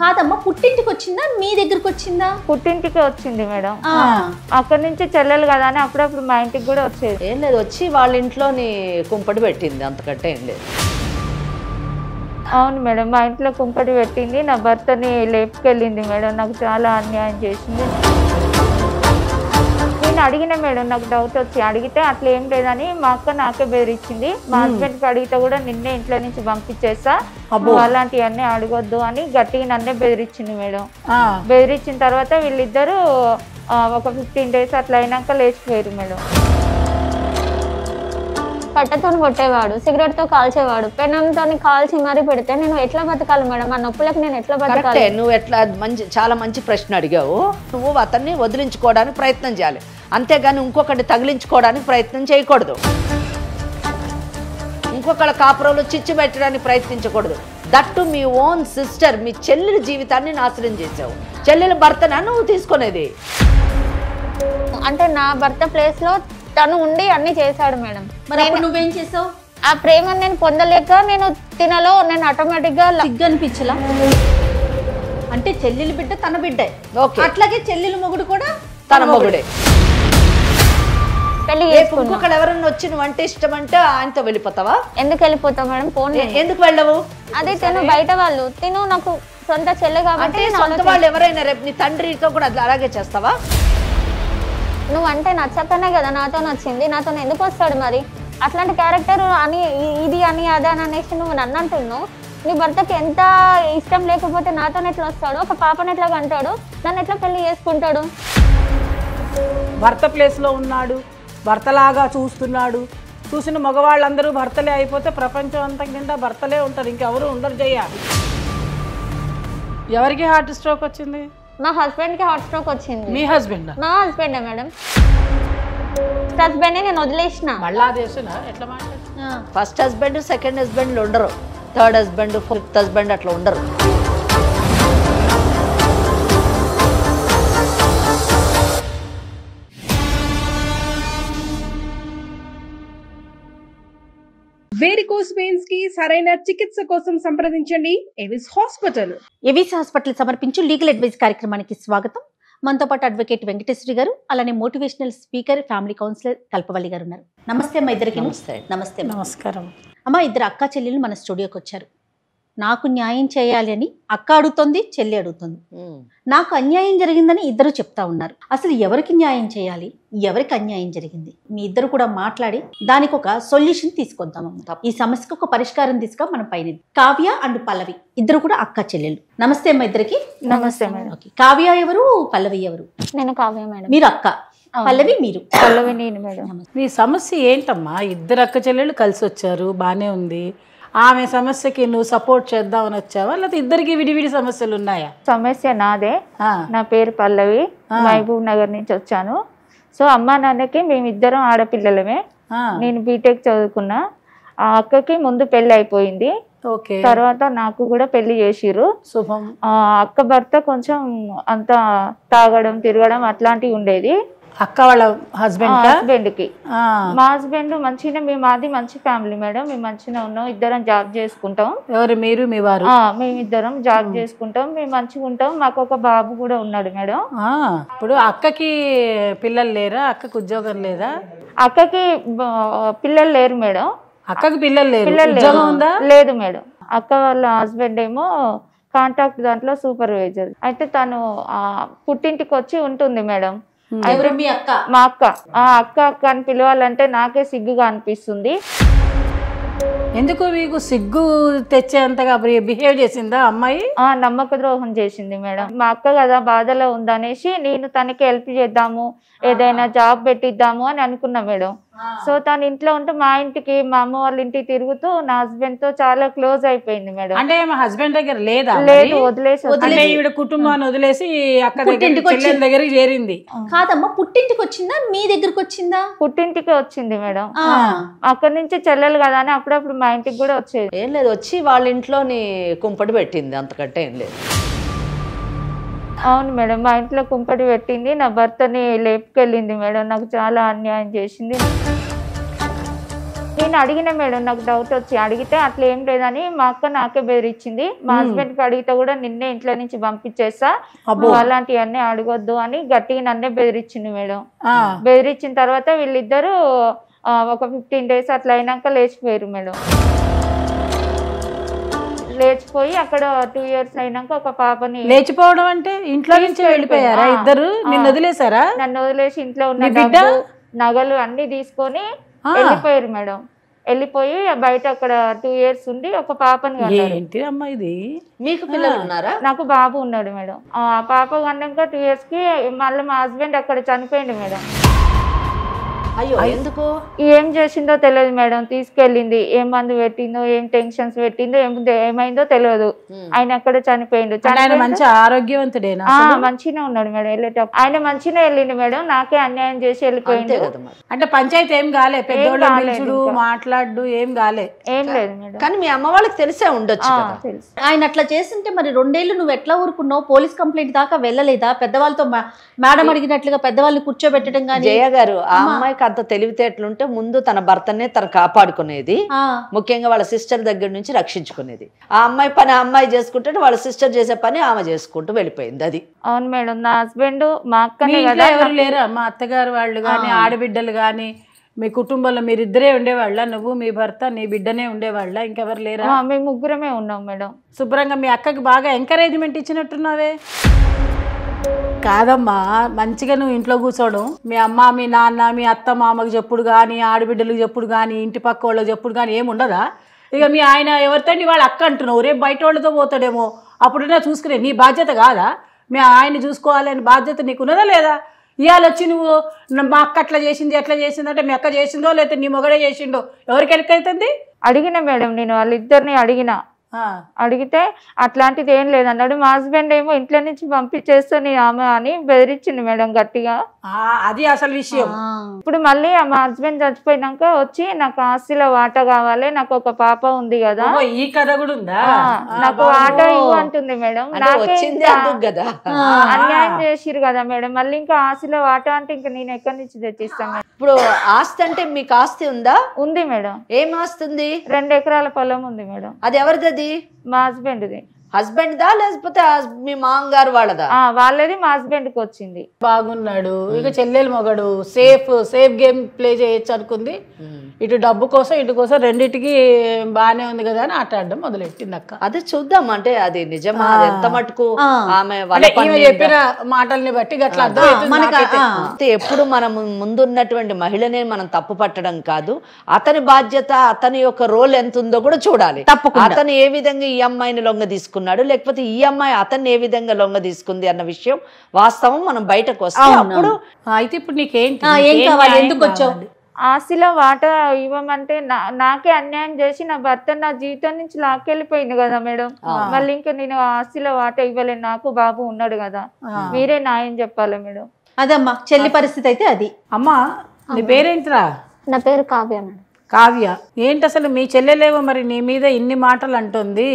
కాదమ్మా, పుట్టింటికి వచ్చిందా మీ దగ్గరకు వచ్చిందా? పుట్టింటికి వచ్చింది మేడం. అక్కడి నుంచి చెల్లెలు కదా అని అప్పుడప్పుడు మా ఇంటికి కూడా వచ్చేది. ఏం లేదు, వచ్చి వాళ్ళ ఇంట్లోని కుంపటి పెట్టింది, అంతకంటే ఏం లేదు. అవును మేడం, మా ఇంట్లో కుంపటి పెట్టింది, నా భర్తని లేపుకెళ్ళింది మేడం. నాకు చాలా అన్యాయం చేసింది. నేను అడిగిన మేడం, నాకు డౌట్ వచ్చి అడిగితే అట్లా ఏం లేదని మా అక్క నాకే బెదిరించింది. మా హస్బెండ్కి అడిగితే కూడా నిన్నే ఇంట్లో నుంచి పంపించేస్తా, అలాంటివన్నీ అడగొద్దు అని గట్టిగా నన్నే బెదిరించింది మేడం. బెదిరించిన తర్వాత వీళ్ళిద్దరూ ఒక 15 days అట్లా అయినాక లేచిపోయారు మేడం. కట్టతో కొట్టేవాడు, సిగరెట్ తో కాల్చేవాడు, పెనంతో కాల్చి మరీ పెడితే నేను ఎట్లా బతకాలి మేడం? ఆ నొప్పులకు నేను ఎట్లా బతకాలి? నువ్వు ఎట్లా చాలా మంచి ప్రశ్న అడిగావు. నువ్వు అతన్ని వదిలించుకోవడానికి ప్రయత్నం చేయాలి, అంతేగాని ఇంకొకటి తగిలించుకోవడానికి ప్రయత్నం చేయకూడదు. ఇంకొకళ్ళ కాపురంలో చిచ్చు పెట్టడానికి ప్రయత్నించకూడదు. దట్టు మీ ఓన్ సిస్టర్, మీ చెల్లెల జీవితాన్ని నాశనం చేసావు. చెల్లెల భర్తనా నువ్వు తీసుకునేది? అంటే నా భర్త ప్లేస్ లో తను ఉండి అన్ని చేశాడు మేడం. మరి అప్పుడు నువ్వేం చేసావు? ఆ ప్రేమను నేను పొందలేక నేను తినలో నేను ఆటోమేటిక్ గా సిగ్గు అనిపించలా? అంటే చెల్లెలు బిడ్డ తన బిడ్డే, అట్లాగే చెల్లెలు మొగుడు కూడా తన మొగుడే. పెళ్లి ఇంకొకళ్ళు ఎవరన్నా వచ్చి నువ్వు అంటే ఇష్టం అంటే ఆయనతో వెళ్ళిపోతావా? ఎందుకు వెళ్ళిపోతావు మేడం? ఫోన్ ఎందుకు వెళ్ళవు? అదే తిను బయట వాళ్ళు, తిను నాకు సొంత చెల్లె కాబట్టి. సొంత వాళ్ళు ఎవరైనా రేపు నీ తండ్రితో కూడా అలాగే చేస్తావా? నువ్వు అంటే నచ్చకనే కదా నాతో నచ్చింది, నాతో ఎందుకు వస్తాడు మరి? అట్లాంటి క్యారెక్టర్ అని ఇది అని అదని అనేసి నువ్వు నన్ను అంటున్నావు. నీ భర్తకి ఎంత ఇష్టం లేకపోతే నాతో ఎట్లా వస్తాడు? ఒక పాపను ఎట్లా కంటాడు? నన్ను ఎట్లా పెళ్లి చేసుకుంటాడు? భర్త ప్లేస్లో ఉన్నాడు, భర్తలాగా చూస్తున్నాడు. చూసిన మగవాళ్ళందరూ భర్తలే అయిపోతే ప్రపంచం అంతా నిండా భర్తలే ఉంటారు, ఇంకెవరు ఉండరు. చేయాలి. ఎవరికి హార్ట్ స్ట్రోక్ వచ్చింది? మా హస్బెండ్ కి హార్ట్ స్ట్రోక్ వచ్చింది. మీ హస్బెండ్? మా హస్బెండే మేడం. హస్బెండ్ నేను వదిలేసిన. మళ్ళా దేశనా ఎట్లా మాట్లాడుతున్నా? ఫస్ట్ హస్బెండ్, సెకండ్ హస్బెండ్ ఉండరు, థర్డ్ హస్బెండ్, ఫోర్త్ హస్బెండ్ అట్లా ఉండరు. వేరికోస్ వెయిన్స్ కి సరైన చికిత్స కోసం సంప్రదించండి ఎవిస్ హాస్పిటల్. ఎవిస్ హాస్పిటల్ సమర్పించు లీగల్ అడ్వైస్ కార్యక్రమానికి స్వాగతం. మనతో పాటు అడ్వకేట్ వెంకటేశ్వరి గారు, అలానే మోటివేషనల్ స్పీకర్, ఫ్యామిలీ కౌన్సిలర్ కల్పవల్లి గారు ఉన్నారు. నమస్తే అమ్మ ఇద్దరికి. నమస్తే. నమస్కారం అమ్మ. ఇద్దరు అక్క చెల్లెలు మన స్టూడియోకి వచ్చారు. నాకు న్యాయం చేయాలి అని అక్క అడుగుతుంది, చెల్లి అడుగుతుంది. నాకు అన్యాయం జరిగిందని ఇద్దరు చెప్తా ఉన్నారు. అసలు ఎవరికి న్యాయం చేయాలి, ఎవరికి అన్యాయం జరిగింది? మీ ఇద్దరు కూడా మాట్లాడి దానికి ఒక సొల్యూషన్ తీసుకొద్దామమ్మ. ఈ సమస్యకు ఒక పరిష్కారం తీసుకొని మనం పైన. కావ్య అండ్ పల్లవి ఇద్దరు కూడా అక్క చెల్లెలు. నమస్తే అమ్మ ఇద్దరికి. నమస్తే మేడం. కావ్య ఎవరు, పల్లవి ఎవరు? నేను కావ్య మేడం. మీరు అక్క, పల్లవి మీరు. పల్లవి నేను మేడం. మీ సమస్య ఏంటమ్మా? ఇద్దరు అక్క చెల్లెళ్ళు కలిసి వచ్చారు, బానే ఉంది. ఆమె సమస్యకి నువ్వు సపోర్ట్ చేద్దామని వచ్చావా, లేకపోతే ఇద్దరికి విడివిడి సమస్యలు ఉన్నాయా? సమస్య నాదే. నా పేరు పల్లవి, మహబూబ్ నగర్ నుంచి వచ్చాను. సో అమ్మా నాన్నకి మేమిద్దరం ఆడపిల్లలమే. నేను బీటెక్ చదువుకున్నా. ఆ అక్కకి ముందు పెళ్లి అయిపోయింది, తర్వాత నాకు కూడా పెళ్లి చేసిర్రు. శుభం. అక్క భర్త కొంచెం అంత తాగడం తిరగడం అట్లాంటివి ఉండేది. అక్క వాళ్ళ హస్బెండ్ కి. మా హస్బెండ్ మంచిగా, మాది మంచి ఫ్యామిలీ మేడం, మేము మంచిగా ఉన్నాం, ఇద్దరం జాబ్ చేసుకుంటాం. ఎవరు? మీరు మీ వారు? మేమిద్దరం జాబ్ చేసుకుంటాం, మేము మంచిగా ఉంటాం. మాకు ఒక బాబు కూడా ఉన్నాడు మేడం. ఇప్పుడు అక్కకి పిల్లలు లేరా? అక్కకి ఉద్యోగం లేదా? అక్కకి పిల్లలు లేరు మేడం. అక్కకి పిల్లలు లేరు? లేదు మేడం. అక్క వాళ్ళ హస్బెండ్ ఏమో కాంట్రాక్ట్ దాంట్లో సూపర్వైజర్. అయితే తను పుట్టింటికి వచ్చి ఉంటుంది మేడం. మా అక్క. అక్క అక్క అని పిలవాలంటే నాకే సిగ్గుగా అనిపిస్తుంది. ఎందుకు మీకు సిగ్గు తెచ్చేంతగా బిహేవ్ చేసిందా అమ్మాయి? నమ్మక ద్రోహం చేసింది మేడం. మా అక్క కదా బాధలో ఉందనేసి నేను తనకి హెల్ప్ చేద్దాము, ఏదైనా జాబ్ పెట్టిద్దాము అని అనుకున్నా మేడం. సో తన ఇంట్లో ఉంటే మా ఇంటికి, మా అమ్మ వాళ్ళ ఇంటికి తిరుగుతూ నా హస్బెండ్ తో చాలా క్లోజ్ అయిపోయింది మేడం. అంటే మా హస్బెండ్ దగ్గర లేదా? లేదు, వదిలేసి ఈవిడ కుటుంబాన్ని వదిలేసి అక్క దగ్గరికి చేరింది. కాదమ్మా, పుట్టింటికి వచ్చిందా మీ దగ్గరకు వచ్చిందా? పుట్టింటికి వచ్చింది మేడం. అక్కడి నుంచి చెల్లెలు కదా అని అప్పుడప్పుడు మా ఇంటికి కూడా వచ్చేది. ఏం లేదు, వచ్చి వాళ్ళ ఇంట్లోని కుంపటి పెట్టింది, అంతకంటే ఏం లేదు. అవును మేడం, మా ఇంట్లో కుంపటి పెట్టింది, నా భర్తని లేపుకెళ్ళింది మేడం. నాకు చాలా అన్యాయం చేసింది. నేను అడిగిన మేడం, నాకు డౌట్ వచ్చి అడిగితే అట్లా ఏం లేదని మా అక్క నాకే బెదిరించింది. మా హస్బెండ్కి అడిగితే కూడా నిన్నే ఇంట్లో నుంచి పంపించేస్తా, అలాంటివన్నీ అడగొద్దు అని గట్టిగా నన్నే బెదిరించింది మేడం. బెదిరించిన తర్వాత వీళ్ళిద్దరూ ఒక 15 days అట్లా అయినాక లేచిపోయారు మేడం. లేచిపోయి అక్కడ 2 years అయినాక ఒక పాపని. లేచిపోవడం అంటే ఇంట్లో నుంచి వెళ్ళిపోయారా ఇద్దరు? నిన్ను వదిలేసారా? నన్ను వదిలేసి ఇంట్లో ఉన్న డబ్బు నగలు అన్ని తీసుకొని వెళ్ళిపోయారు మేడం. వెళ్ళిపోయి బయట అక్కడ 2 years ఉండి ఒక పాపని కన్నారు. ఏంటి అమ్మా ఇది? మీకు పిల్లలు ఉన్నారా? నాకు బాబు ఉన్నాడు మేడం. ఆ పాప కన్నాక 2 years కి మళ్ళీ మా హస్బెండ్ అక్కడ చనిపోయింది మేడం. అయ్యో, ఎందుకు? ఏం చేసిందో తెలియదు మేడం. తీసుకెళ్ళింది, ఏం మందు పెట్టిందో, ఏం టెన్షన్స్ పెట్టిందో, ఏమైందో తెలియదు. ఆయన అక్కడ చనిపోయిండు. మంచి ఆరోగ్యవంతుడేనా? మంచిగా ఉన్నాడు మేడం. వెళ్ళేటప్పుడు ఆయన మంచిగా వెళ్ళిండు మేడం. నాకే అన్యాయం చేసి వెళ్ళిపోయింది. అంటే పంచాయతీ ఏం కాలే, పెద్దోళ్ళు మాట్లాడు ఏం కాలే? ఏం లేదు మేడం. కానీ మీ అమ్మ వాళ్ళకి తెలిసే ఉండొచ్చు. ఆయన అట్లా చేస్తుంటే మరి 2 ఏళ్ళు నువ్వు ఎట్లా ఊరుకున్నావు? పోలీస్ కంప్లైంట్ దాకా వెళ్ళలేదా? పెద్దవాళ్ళతో మేడం అడిగినట్లుగా పెద్దవాళ్ళని కూర్చోబెట్టడం కానీ. జయ గారు, ఆ అమ్మాయికి అంత తెలివితేటలుంటే ముందు తన భర్తనే తను కాపాడుకునేది, ముఖ్యంగా వాళ్ళ సిస్టర్ దగ్గర నుంచి రక్షించుకునేది. ఆ అమ్మాయి పని ఆ అమ్మాయి చేసుకుంటే వాళ్ళ సిస్టర్ చేసే పని ఆమె చేసుకుంటూ వెళ్ళిపోయింది. అది అవును మేడం. నా హస్బెండ్ మా అక్కనే కదా. ఎవరు లేరా? మా అత్తగారు వాళ్ళు కానీ ఆడబిడ్డలు కానీ మీ కుటుంబంలో మీరిద్దరే ఉండేవాళ్ళ? నువ్వు, మీ భర్త, నీ బిడ్డనే ఉండేవాళ్ళ? ఇంకెవరు లేరా? మేము ముగ్గురమే ఉన్నాం మేడం. శుభ్రంగా మీ అక్కకి బాగా ఎంకరేజ్మెంట్ ఇచ్చినట్టున్నావే. కాదమ్మా, మంచిగా నువ్వు ఇంట్లో కూర్చోవడం, మీ అమ్మ, మీ నాన్న, మీ అత్త మామకు చెప్పుడు కానీ, ఆడబిడ్డలకు చెప్పుడు కానీ, ఇంటి పక్క వాళ్ళకి చెప్పుడు కానీ ఏముండదా? ఇక మీ ఆయన ఎవరితో వాళ్ళ అక్క అంటున్నావు, రేపు బయట వాళ్ళతో పోతాడేమో, అప్పుడైనా చూసుకునే నీ బాధ్యత కాదా? మీ ఆయన్ని చూసుకోవాలని బాధ్యత నీకున్నదా లేదా? ఇవాళ వచ్చి నువ్వు మా అక్క అట్లా చేసింది ఎట్లా చేసింది అంటే మీ అక్క చేసిందో లేకపోతే నీ మొగడే చేసిండో ఎవరికి ఎక్కైతుంది? అడిగిన మేడం, నేను వాళ్ళిద్దరిని అడిగితే అట్లాంటిది ఏం లేదన్నాడు. మా హస్బెండ్ ఏమో ఇంట్లో నుంచి పంపించేస్తాను ఆమె అని బెదిరించింది మేడం గట్టిగా. అది అసలు విషయం. ఇప్పుడు మళ్ళీ మా హస్బెండ్ చచ్చిపోయినాక వచ్చి నాకు ఆస్తిలో వాటా కావాలి, నాకు ఒక పాప ఉంది కదా, ఈ కథ కూడా ఉందా, నాకు వాటా ఇవ్వు అంటుంది మేడం. అన్యాయం చేసిరు కదా మేడం, మళ్ళీ ఇంకా ఆస్తిలో వాటా అంటే ఇంకా నేను ఎక్కడి నుంచి తెచ్చిస్తాను? ఇప్పుడు ఆస్తి అంటే మీకు ఆస్తి ఉందా? ఉంది మేడం. ఏం ఆస్తి ఉంది? 2 ఎకరాల పొలం ఉంది మేడం. అది ఎవరిది? మా హస్బెండ్ది. హస్బెండ్ దా లేకపోతే మీ మామగారు వాళ్ళదా? వాళ్ళది మా హస్బెండ్ కి వచ్చింది. బాగున్నాడు, ఇక చెల్లెలు మొగడు, సేఫ్ గేమ్ ప్లే చేయొచ్చు అనుకుంది. ఇటు డబ్బు కోసం ఇటు కోసం రెండింటికి బానే ఉంది కదా అని ఆట ఆడడం మొదలెట్టింది అక్క. అదే చూద్దాం, అంటే అది నిజమా, ఎంత మటుకు ఆమె చెప్పిన మాటల్ని బట్టి అట్లా అర్థం. ఎప్పుడు మనం ముందున్నటువంటి మహిళనే మనం తప్పు పట్టడం కాదు, అతని బాధ్యత, అతని యొక్క రోల్ ఎంత ఉందో కూడా చూడాలి. అతను ఏ విధంగా ఈ అమ్మాయిని లొంగ తీసుకున్నాడు, లేకపోతే ఈ అమ్మాయి అతన్ని ఏ విధంగా లొంగ తీసుకుంది అన్న విషయం వాస్తవం మనం బయటకు వస్తాం. అప్పుడు అయితే ఇప్పుడు నీకేంటి, ఏం కావాలి, ఎందుకు వచ్చావు? ఆస్తిలో వాటా ఇవ్వమంటే నాకే అన్యాయం చేసి నా భర్త నా జీవితం నుంచి లాక్కెళ్ళిపోయింది కదా మేడం. మళ్ళీ ఇంకా నేను ఆస్తిలో వాటా ఇవ్వలేను, నాకు బాబు ఉన్నాడు కదా, మీరే న్యాయం చెప్పాలి మేడం. అదమ్మా చెల్లి పరిస్థితి అయితే అది. అమ్మా నీ పేరేంటిరా? నా పేరు కావ్య మేడం. కావ్య, ఏంటి అసలు మీ చెల్లెలేమో మరి నీ మీద ఇన్ని మాటలు అంటుంది,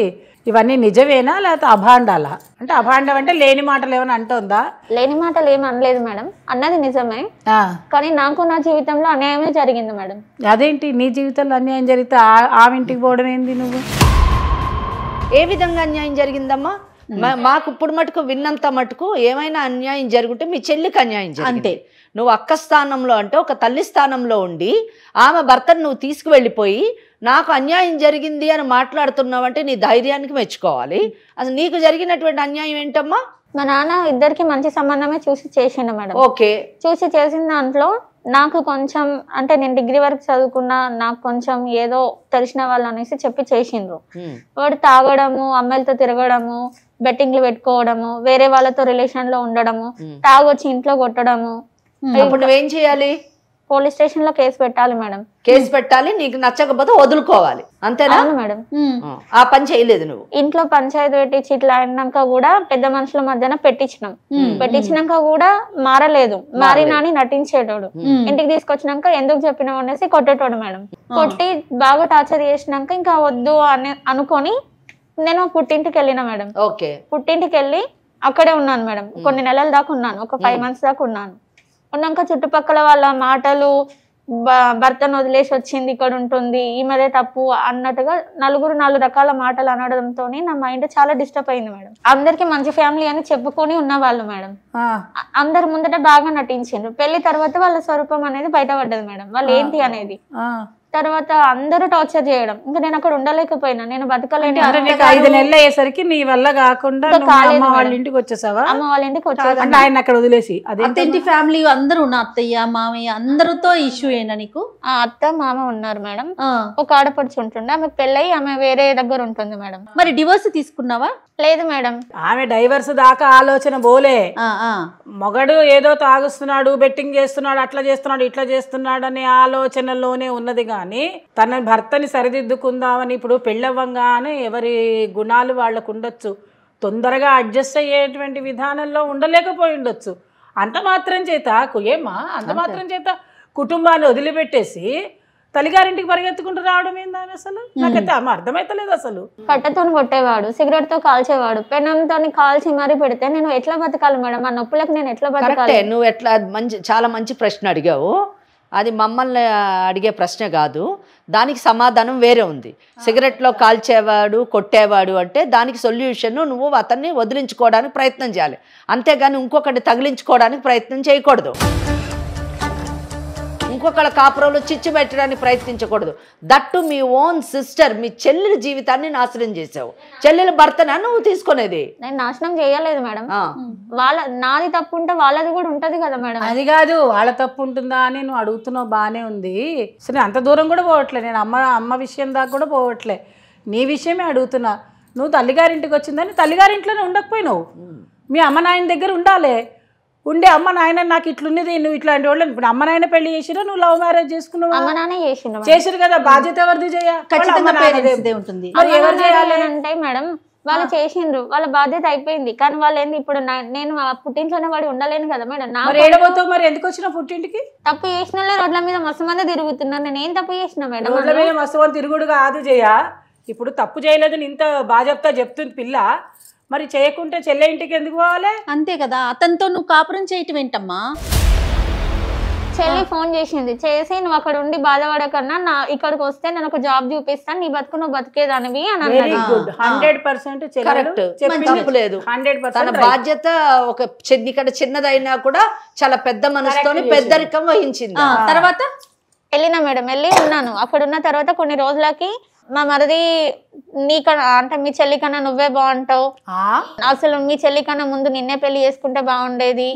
ఇవన్నీ నిజమేనా లేకపోతే అభాండాలా? అంటే అభాండం అంటే లేని మాటలు ఏమైనా అంటుందా? లేని మాటలు ఏమి అనలేదు మేడం, అన్నది నిజమే. కానీ నాకు నా జీవితంలో అన్యాయమే జరిగింది మేడం. అదేంటి నీ జీవితంలో అన్యాయం జరిగితే ఆమె ఇంటికి పోవడం ఏంది? నువ్వు ఏ విధంగా అన్యాయం జరిగిందమ్మా? మాకు ఇప్పుడు మటుకు విన్నంత మటుకు ఏమైనా అన్యాయం జరుగుంటే మీ చెల్లికి అన్యాయం జరిగింది. నువ్వు అక్క స్థానంలో అంటే ఒక తల్లి స్థానంలో ఉండి ఆమె భర్తను నువ్వు తీసుకువెళ్ళిపోయి నాకు అన్యాయం జరిగింది అని మాట్లాడుతున్నావంటే నీ ధైర్యానికి మెచ్చుకోవాలి. అసలు నీకు జరిగినటువంటి అన్యాయం ఏంటమ్మా? మా నాన్న ఇద్దరికి మంచి సంబంధమే చూసి చేసిండు మేడం. ఓకే, చూసి చేసిన దాంట్లో నాకు కొంచెం, అంటే నేను డిగ్రీ వరకు చదువుకున్నా, నాకు కొంచెం ఏదో తెలిసిన వాళ్ళు అనేసి చెప్పి చేసిండ్రు. వాడు తాగడము, అమ్మాయిలతో తిరగడము, బెట్టింగ్లు పెట్టుకోవడము, వేరే వాళ్ళతో రిలేషన్ లో ఉండడము, తాగొచ్చి ఇంట్లో కొట్టడము. ఇప్పుడు నువ్వేం చేయాలి? పోలీస్ స్టేషన్ లో కేసు పెట్టాలి మేడం. కేసు పెట్టాలి, నీకు నచ్చకపోతే వదులుకోవాలి, అంతేనా? అవును మేడం. ఆ పని చేయలేదు నువ్వు? ఇంట్లో పంచాయతీ పెట్టించి ఇట్లా అయినాక కూడా పెద్ద మనుషుల మధ్యన పెట్టించినాక కూడా మారలేదు, మారినాని నటించేటోడు. ఇంటికి తీసుకొచ్చినాక ఎందుకు చెప్పినావు అనేసి కొట్టేటోడు మేడం. కొట్టి బాగా టార్చర్ చేసినాక ఇంకా వద్దు అని అనుకొని నేను పుట్టింటికి వెళ్ళిన మేడం. ఓకే, పుట్టింటికి వెళ్ళి అక్కడే ఉన్నాను మేడం. కొన్ని నెలల దాకా ఉన్నాను, ఒక 5 months దాకా ఉన్నాను. ఉన్నాక చుట్టుపక్కల వాళ్ళ మాటలు భర్తను వదిలేసి వచ్చింది, ఇక్కడ ఉంటుంది, ఈమెదే తప్పు అన్నట్టుగా 4 రకాల మాటలు అనడంతో నా మైండ్ చాలా డిస్టర్బ్ అయింది మేడం. అందరికి మంచి ఫ్యామిలీ అని చెప్పుకొని ఉన్న వాళ్ళు మేడం, అందరి ముందట బాగా నటించారు. పెళ్లి తర్వాత వాళ్ళ స్వరూపం అనేది బయటపడ్డది మేడం, వాళ్ళు ఏంటి అనేది. తర్వాత అందరూ టార్చర్ చేయడం, ఇంకా నేను అక్కడ ఉండలేకపోయినా, నేను బతకలేను. 5 నెలలు అయ్యేసరికి నీ వల్ల కాకుండా అమ్మ వాళ్ళ ఇంటికి వచ్చేసావా? అమ్మ వాళ్ళ ఇంటికి వచ్చేసాను. అంటే ఆయన అక్కడ వదిలేసి అదేంటి ఫ్యామిలీ అందరూ ఉన్న అత్తయ్య మామయ్య అందరితో ఇష్యూ ఏనా నీకు? అత్త మామ ఉన్నారు మేడం, ఒక ఆడపడుచు ఉంటుండే, ఆమె పెళ్ళయి ఆమె వేరే దగ్గర ఉంటుంది మేడం. మరి డివోర్స్ తీసుకున్నావా? లేదు మేడం. ఆమె డైవర్స్ దాకా ఆలోచన పోలే. మొగడు ఏదో తాగుస్తున్నాడు, బెట్టింగ్ చేస్తున్నాడు, అట్లా చేస్తున్నాడు, ఇట్లా చేస్తున్నాడు అనే ఆలోచనలోనే ఉన్నది కానీ తన భర్తని సరిదిద్దుకుందామని ఇప్పుడు పెళ్ళవ్వంగానే ఎవరి గుణాలు వాళ్ళకు ఉండొచ్చు, తొందరగా అడ్జస్ట్ అయ్యేటువంటి విధానంలో ఉండలేకపోయి ఉండొచ్చు. అంత మాత్రం చేత కుటుంబాన్ని వదిలిపెట్టేసి తల్లిగారింటికి పరిగెత్తుకుంటూ రావడం ఏందని అసలు నాకైతే అర్థమైతలేదు. అసలు కట్టతో కొట్టేవాడు, సిగరెట్ తో కాల్చేవాడు, పెనంతో కాల్చి మరీ పెడితే నేను ఎట్లా బతకాలి మేడం? ఆ నొప్పులకు నేను ఎట్లా బతకాలి? నువ్వు ఎట్లా చాలా మంచి ప్రశ్న అడిగావు. అది మమ్మల్ని అడిగే ప్రశ్న కాదు, దానికి సమాధానం వేరే ఉంది. సిగరెట్లో కాల్చేవాడు కొట్టేవాడు అంటే దానికి సొల్యూషన్ నువ్వు అతన్ని వదిలించుకోవడానికి ప్రయత్నం చేయాలి, అంతేగాని ఇంకొకటి తగిలించుకోవడానికి ప్రయత్నం చేయకూడదు, ఇంకొకళ్ళ కాపురంలో చిచ్చు పెట్టడానికి ప్రయత్నించకూడదు. దట్టు మీ ఓన్ సిస్టర్, మీ చెల్లెల జీవితాన్ని నాశనం చేసావు. చెల్లెల భర్తనా నువ్వు తీసుకునేది? నేను నాశనం చేయలేదు మేడం, నాది తప్పు ఉంటే వాళ్ళది కూడా ఉంటది కదా మేడం. అది కాదు వాళ్ళ తప్పు ఉంటుందా అని నువ్వు అడుగుతున్నావు, బానే ఉంది. సరే అంత దూరం కూడా పోవట్లే, నేను అమ్మ విషయం దాకా కూడా పోవట్లే, నీ విషయమే అడుగుతున్నా. నువ్వు తల్లిగారింటికి వచ్చిందని తల్లిగారింట్లోనే ఉండకపోయినావు, మీ అమ్మ నాయన దగ్గర ఉండాలి. ఉండే అమ్మ నాయన నాకు ఇట్లున్నది, నువ్వు ఇట్లాంటి వాళ్ళు ఇప్పుడు అమ్మ నాయన పెళ్లి చేసిరా, నువ్వు లవ్ మ్యారేజ్ చేసుకున్నావు, చేసిరు కదా, బాధ్యత ఎవరిది ఉంటుంది. ఎవరు చేయాలంటే మేడం వాళ్ళు చేసిండ్రు, వాళ్ళ బాధ్యత అయిపోయింది. కానీ వాళ్ళు ఏంది ఇప్పుడు నేను పుట్టింట్లోనే వాడి ఉండలేను కదా మేడం. ఏడబోతావు మరి? ఎందుకు వచ్చిన పుట్టింటికి? తప్పు చేసిన రోడ్ల మీద మస్తు మంది తిరుగుతున్నారు, నేను ఏం తప్పు చేసిన మేడం? రోడ్ల మీద మస్తు మంది తిరుగుడు కాదు జయ, ఇప్పుడు తప్పు చేయలేదని ఇంత బాధ్యత చెప్తుంది పిల్ల, మరి చేయకుంటే చెల్లె ఇంటికి ఎందుకు పోవాలి? అంతే కదా, అతనితో నువ్వు కాపురం చేయటం ఏంటమ్మా? చెల్లి ఫోన్ చేసింది, చేసి నువ్వు అక్కడ ఉండి బాధపడకన్నా నా ఇక్కడికి వస్తే నేను ఒక జాబ్ చూపిస్తాను, నీ బతుకు నువ్వు బతికేదానివి అని అన్నది. 100% కరెక్ట్, తప్పులేదు. తన బాధ్యత ఒక ఇక్కడ చిన్నదైనా కూడా చాలా పెద్ద మనసుతోని పెద్దరికం వహించింది. తర్వాత వెళ్ళినా మేడం, వెళ్ళి ఉన్నాను. అక్కడ ఉన్న తర్వాత కొన్ని రోజులకి మా మరిది నీకన్నా అంటే మీ చెల్లి కన్నా నువ్వే బాగుంటావు, అసలు మీ చెల్లి కన్నా ముందు నిన్నే పెళ్లి చేసుకుంటే బాగుండేది,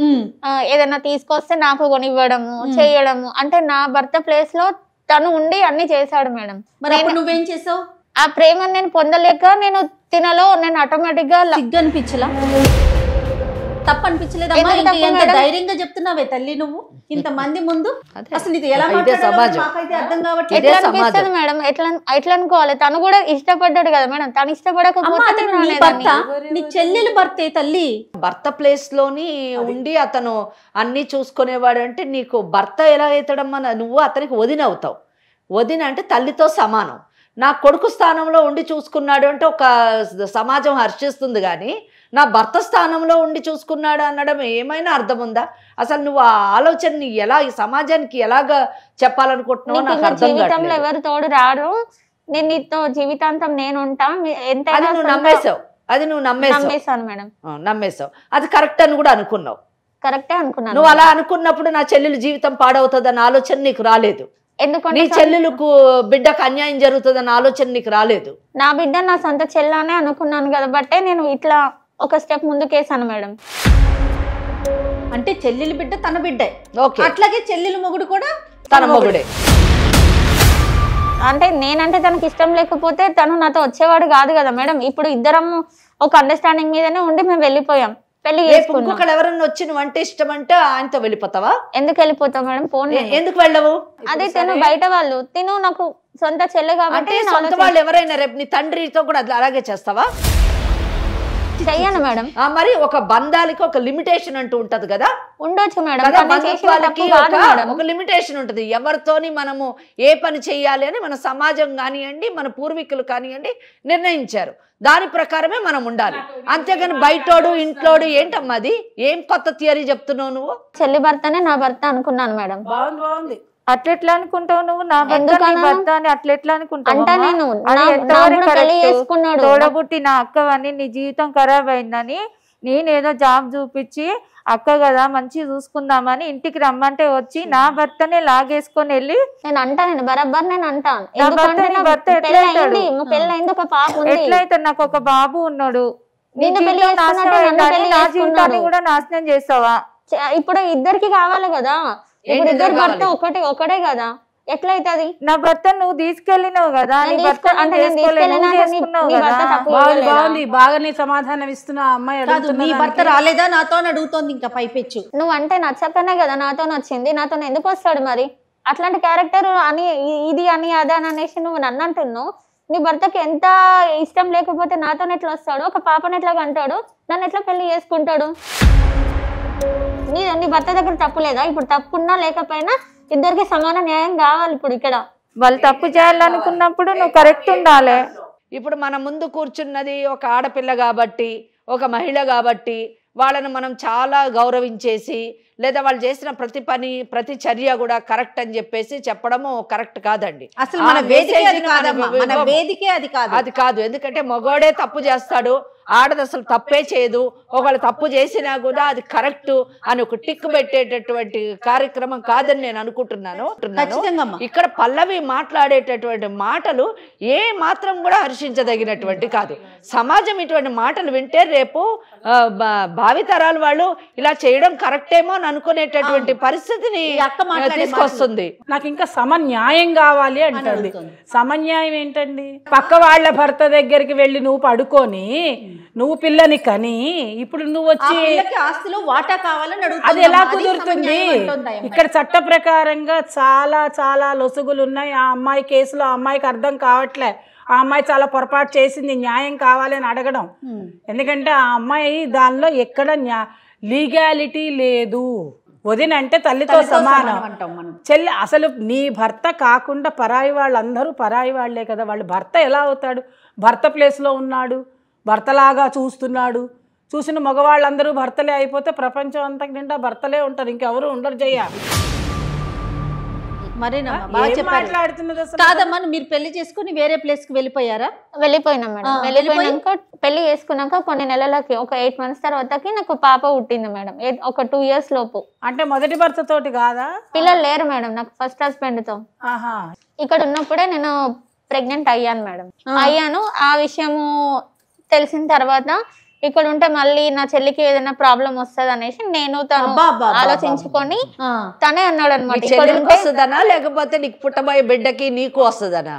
ఏదైనా తీసుకొస్తే నాకు కొనివ్వడము చేయడము, అంటే నా భర్త ప్లేస్ లో తను ఉండి అన్ని చేశాడు మేడం. మరి నువ్వేం చేసావు? ఆ ప్రేమను నేను పొందలేక నేను తినలో నేను ఆటోమేటిక్ గా సిగ్గు అనిపించలా, తప్పు అనిపించలేదమ్మా? ఎంత ధైర్యంగా చెప్తున్నావే తల్లి నువ్వు ఇంత మంది ముందు, అసలు ఇది ఎలా మాకైతే అర్థం కావట్లేదు. ఎట్లా అనిపిస్తుంది మేడం? ఎట్లా అనుకోవాలి? తను కూడా ఇష్టపడ్డాడు కదా మేడం, తను ఇష్టపడకపోతే నీ చెల్లెలు భర్తే తల్లి. భర్త ప్లేస్ లోని ఉండి అతను అన్ని చూసుకునేవాడు అంటే నీకు భర్త ఎలా అవుతాడమ్మా? నువ్వు అతనికి వదిన అవుతావు. వదిన అంటే తల్లితో సమానం. నా కొడుకు స్థానంలో ఉండి చూసుకున్నాడు అంటే ఒక సమాజం హర్షిస్తుంది, కానీ నా భర్త స్థానంలో ఉండి చూసుకున్నాడు అనడం ఏమైనా అర్థం ఉందా? అసలు నువ్వు ఆ ఆలోచనని ఎలా ఈ సమాజానికి ఎలాగా చెప్పాలనుకుంటున్నావు నాకు అర్థం కావట్లేదు. జీవితంలో ఎవరు తోడు రారు, నేను నీతో జీవితాంతం నేను ఉంటా, అది నువ్వు నమ్మేశావు, అది నువ్వు నమ్మేశాను మేడం, నమ్మేశావు. అది కరెక్ట్ అని కూడా అనుకున్నావు. కరెక్టే అనుకున్నాను. నువ్వు అలా అనుకున్నప్పుడు నా చెల్లెలు జీవితం పాడవుతుంది అన్న ఆలోచన నీకు రాలేదు. ఎందుకంటే నీ చెల్లెలకు బిడ్డకు అన్యాయం జరుగుతుందన్న ఆలోచన నీకు రాలేదు. నా బిడ్డ నా సొంత చెల్లనే అనుకున్నాను కాబట్టి నేను ఇట్లా ఒక స్టెప్ ముందుకేసాను మేడం. అంటే చెల్లెలు బిడ్డ తన బిడ్డే, అట్లాగే చెల్లెలు మొగుడు కూడా తన మొగుడే. అంటే నేనంటే తనకి ఇష్టం లేకపోతే తను నాతో వచ్చేవాడు కాదు కదా మేడం. ఇప్పుడు ఇద్దరం ఒక అండర్స్టాండింగ్ మీదనే ఉండి మేము వెళ్ళిపోయాం, పెళ్లి చేసుకున్నాం. ఇంకొకరు ఎవరన్నా వచ్చి నువ్వు అంటే ఇష్టం అంటే ఆయనతో వెళ్ళిపోతావా? ఎందుకు వెళ్ళిపోతావు మేడం? ఫోన్ ఎందుకు వెళ్ళవు? అదే తను బయట వాళ్ళు, తిను నాకు సొంత చెల్లె కాబట్టి. సొంత వాళ్ళు ఎవరైనా రేపు నీ తండ్రితో కూడా అలాగే చేస్తావా? చెయ్యను మేడం. మరి ఒక బంధాలకి ఒక లిమిటేషన్ అంటూ ఉంటది కదా, ఉండొచ్చు మేడం. బంధుత్వాలకి ఒక లిమిటేషన్ ఉంటది. ఎవరితోని మనము ఏ పని చెయ్యాలి అని మన సమాజం కానివ్వండి, మన పూర్వీకులు కానివ్వండి నిర్ణయించారు. దాని ప్రకారమే మనం ఉండాలి, అంతేగాని బయటోడు ఇంట్లోడు ఏంటమ్మా? అది ఏం కొత్త థియరీ చెప్తున్నావు నువ్వు? చెల్లి భర్తనే నా భర్త అనుకున్నాను మేడం. బాగుంది బాగుంది. అట్లెట్లా అనుకుంటావు నువ్వు? నా భర్త నీ ఎందుకన్నా? భర్త అని అట్లెట్లా అనుకుంటావు? అంటే నేను అది నా ఎంతవరకు కూడా పెళ్లి correct? చేసుకున్నాడు. తోడబుట్టి నా అక్కవని నీ జీవితం ఖరాబ్ అయిందని నేనేదో జాబ్ చూపించి అక్క కదా మంచి చూసుకుందామని ఇంటికి రమ్మంటే వచ్చి నా భర్తనే లాగేసుకొని వెళ్ళి నేను అంటా, నేను బరాబర్ నేను అంటాను. నా భర్త నీ భర్త ఎట్లా అవుతాడు? పెళ్ళైంది, ఒక పాప ఉంది. ఎట్లయితే నాకు ఒక బాబు ఉన్నాడు, నీ నిన్ను పెళ్లి జీవితం నాశనం చేసుకున్నట్టు నన్ను అయిందని పెళ్లి నా చేసుకున్నాడు. జీవితాన్ని కూడా నాశనం చేస్తావా? ఇప్పుడు ఇద్దరికి కావాలి కదా, ఇప్పుడు ఇద్దరు భర్త ఒకటే కదా, ఎట్లయితది? నా భర్త నువ్వు తీసుకెళ్ళినావు కదా, నీ నేను భర్త అంటే నేను నువ్వు తీసుకెళ్ళినాక చేసుకున్నావు నీ భర్త కదా. తప్పు బాగుంది చేయలేదా? బాగుంది, బాగా నీ సమాధానం ఇస్తున్నా అమ్మాయి కాదు, అడుగుతున్న నీ భర్త దానికి. రాలేదా నాతో అని అడుగుతోంది ఇంకా పైపెచ్చు. నువ్వు అంటే నచ్చకనే కదా నాతో వచ్చింది, నాతో ఎందుకు వస్తాడు మరి? అట్లాంటి క్యారెక్టర్ అని ఇది అని అదే అని అనేసి నువ్వు నన్ను అంటున్నావు. నీ భర్తకి ఎంత ఇష్టం లేకపోతే నాతో ఎట్లా వస్తాడు? ఒక పాపను ఎట్లా కంటాడు? నన్ను ఎట్లా పెళ్లి చేసుకుంటాడు? నీ భర్త దగ్గర తప్పు లేదా? ఇప్పుడు తప్పున్నా లేకపోయినా ఇద్దరికి సమాన న్యాయం కావాలి. ఇప్పుడు ఇక్కడ వాళ్ళు తప్పు చేయాలనుకున్నప్పుడు నువ్వు కరెక్ట్ ఉండాలి. ఇప్పుడు మన ముందు కూర్చున్నది ఒక ఆడపిల్ల కాబట్టి, ఒక మహిళ కాబట్టి వాళ్ళను మనం చాలా గౌరవించేసి, లేదా వాళ్ళు చేసిన ప్రతి పని ప్రతి చర్య కూడా కరెక్ట్ అని చెప్పేసి చెప్పడము కరెక్ట్ కాదండి. అసలు మన వేదికే అది కాదమ్మా, మన వేదికే అది కాదు. అది కాదు, ఎందుకంటే మగోడే తప్పు చేస్తాడు, ఆడది అసలు తప్పే చేయదు. ఒకళ్ళు తప్పు చేసినా కూడా అది కరెక్ట్ అని ఒక టిక్ పెట్టేటటువంటి కార్యక్రమం కాదని నేను అనుకుంటున్నాను. ఇక్కడ పల్లవి మాట్లాడేటటువంటి మాటలు ఏ మాత్రం కూడా హర్షించదగినటువంటి కాదు. సమాజం ఇటువంటి మాటలు వింటే రేపు భావితరాలు వాళ్ళు ఇలా చేయడం కరెక్టేమో అని అనుకునేటటువంటి పరిస్థితిని తీసుకొస్తుంది. నాకు ఇంకా సమన్యాయం కావాలి అంటుంది. సమన్యాయం ఏంటండి? పక్క వాళ్ళ భర్త దగ్గరికి వెళ్ళి నువ్వు పడుకొని నువ్వు పిల్లని కని ఇప్పుడు నువ్వు వచ్చి ఆస్తిలో వాటా కావాలని అడుగుతుంది. అది ఎలా కుదురుతుంది? ఇక్కడ చట్ట ప్రకారంగా చాలా చాలా లొసుగులు ఉన్నాయి. ఆ అమ్మాయి కేసులో ఆ అమ్మాయికి అర్థం కావట్లే. ఆ అమ్మాయి చాలా పొరపాటు చేసింది, న్యాయం కావాలి అని అడగడం. ఎందుకంటే ఆ అమ్మాయి దానిలో ఎక్కడ లీగాలిటీ లేదు. వదినంటే తల్లితో సమానం. చెల్లి అసలు నీ భర్త కాకుండా పరాయి వాళ్ళందరూ పరాయి వాళ్లే కదా. వాళ్ళు భర్త ఎలా అవుతాడు? భర్త ప్లేస్లో ఉన్నాడు, భర్తలాగా చూస్తున్నాడు. చూసిన మగవాళ్ళందరూ భర్తలే అయిపోతే ప్రపంచం అంతా నిండా భర్తలే ఉంటారు, ఇంకెవరు ఉండరు. జయ్య కాదమ్మా, మీరు పెళ్లి చేసుకుని వేరే ప్లేస్ కి వెళ్ళిపోయారా? వెళ్ళిపోయినా మేడం. వెళ్ళిపోయినాక పెళ్లి చేసుకున్నాక కొన్ని నెలలకి, ఒక 8 months తర్వాతకి నాకు పాప పుట్టింది మేడం. ఒక 2 years లోపు. అంటే మొదటి భర్త తోటి కాదా? పిల్లలు లేరు మేడం నాకు, ఫస్ట్ హస్బెండ్ తో. ఇక్కడ ఉన్నప్పుడే నేను ప్రెగ్నెంట్ అయ్యాను మేడం. అయ్యాను. ఆ విషయము తెలిసిన తర్వాత ఇక్కడ ఉంటే మళ్ళీ నా చెల్లికి ఏదైనా ప్రాబ్లం వస్తుంది అనేసి నేను తను ఆలోచించుకొని తనే అన్నాడు అనమాట. వస్తుందనా లేకపోతే నీకు పుట్టబోయే బిడ్డకి నీకు వస్తుందనా?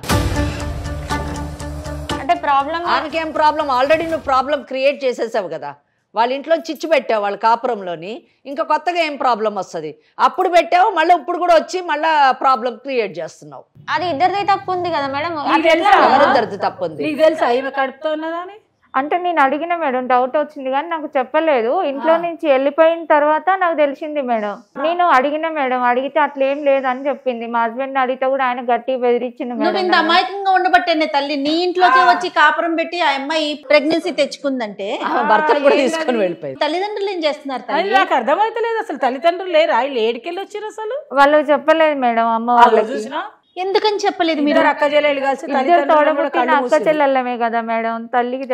అంటే ప్రాబ్లం, ఆమెకేం ప్రాబ్లం? ఆల్రెడీ నువ్వు ప్రాబ్లం క్రియేట్ చేసేసావు కదా. వాళ్ళ ఇంట్లో చిచ్చు పెట్టావు వాళ్ళ కాపురంలోని, ఇంకా కొత్తగా ఏం ప్రాబ్లం వస్తుంది? అప్పుడు పెట్టావు, మళ్ళీ ఇప్పుడు కూడా వచ్చి మళ్ళీ ప్రాబ్లం క్రియేట్ చేస్తున్నావు. అది ఇద్దరిది తప్పు ఉంది కదా మేడం. ఇద్దరిది తప్పు ఉంది. నీకు తెలుసా ఈమె కడుపుతో ఉన్నదని? అంటే నేను అడిగిన మేడం, డౌట్ వచ్చింది కానీ నాకు చెప్పలేదు. ఇంట్లో నుంచి వెళ్ళిపోయిన తర్వాత నాకు తెలిసింది మేడం. నేను అడిగిన మేడం, అడిగితే అట్లా ఏం లేదని చెప్పింది. మా హస్బెండ్ అడిగితే కూడా ఆయన గట్టిగా బెదిరించింది మేడం. ఇంత అమాయకంగా ఉండబట్టేనే తల్లి నీ ఇంట్లోకి వచ్చి కాపురం పెట్టి ఆ అమ్మాయి ప్రెగ్నెన్సీ తెచ్చుకుందంటే భర్తను కూడా తీసుకొని వెళ్ళిపోయి తల్లిదండ్రులు ఏం చేస్తున్నారు? నాకు అర్థమైతలేదు. అసలు తల్లిదండ్రులు లేరా? వీళ్ళు ఏడికెళ్ళి వచ్చారు? అసలు వాళ్ళు చెప్పలేదు మేడం అమ్మ వాళ్ళకి. చూసినా ఎందుకని చెప్పలేదు? మీరు అక్క చెల్లెలు కలిసి అక్క చెల్లెళ్ళమే కదా మేడం, తల్లికి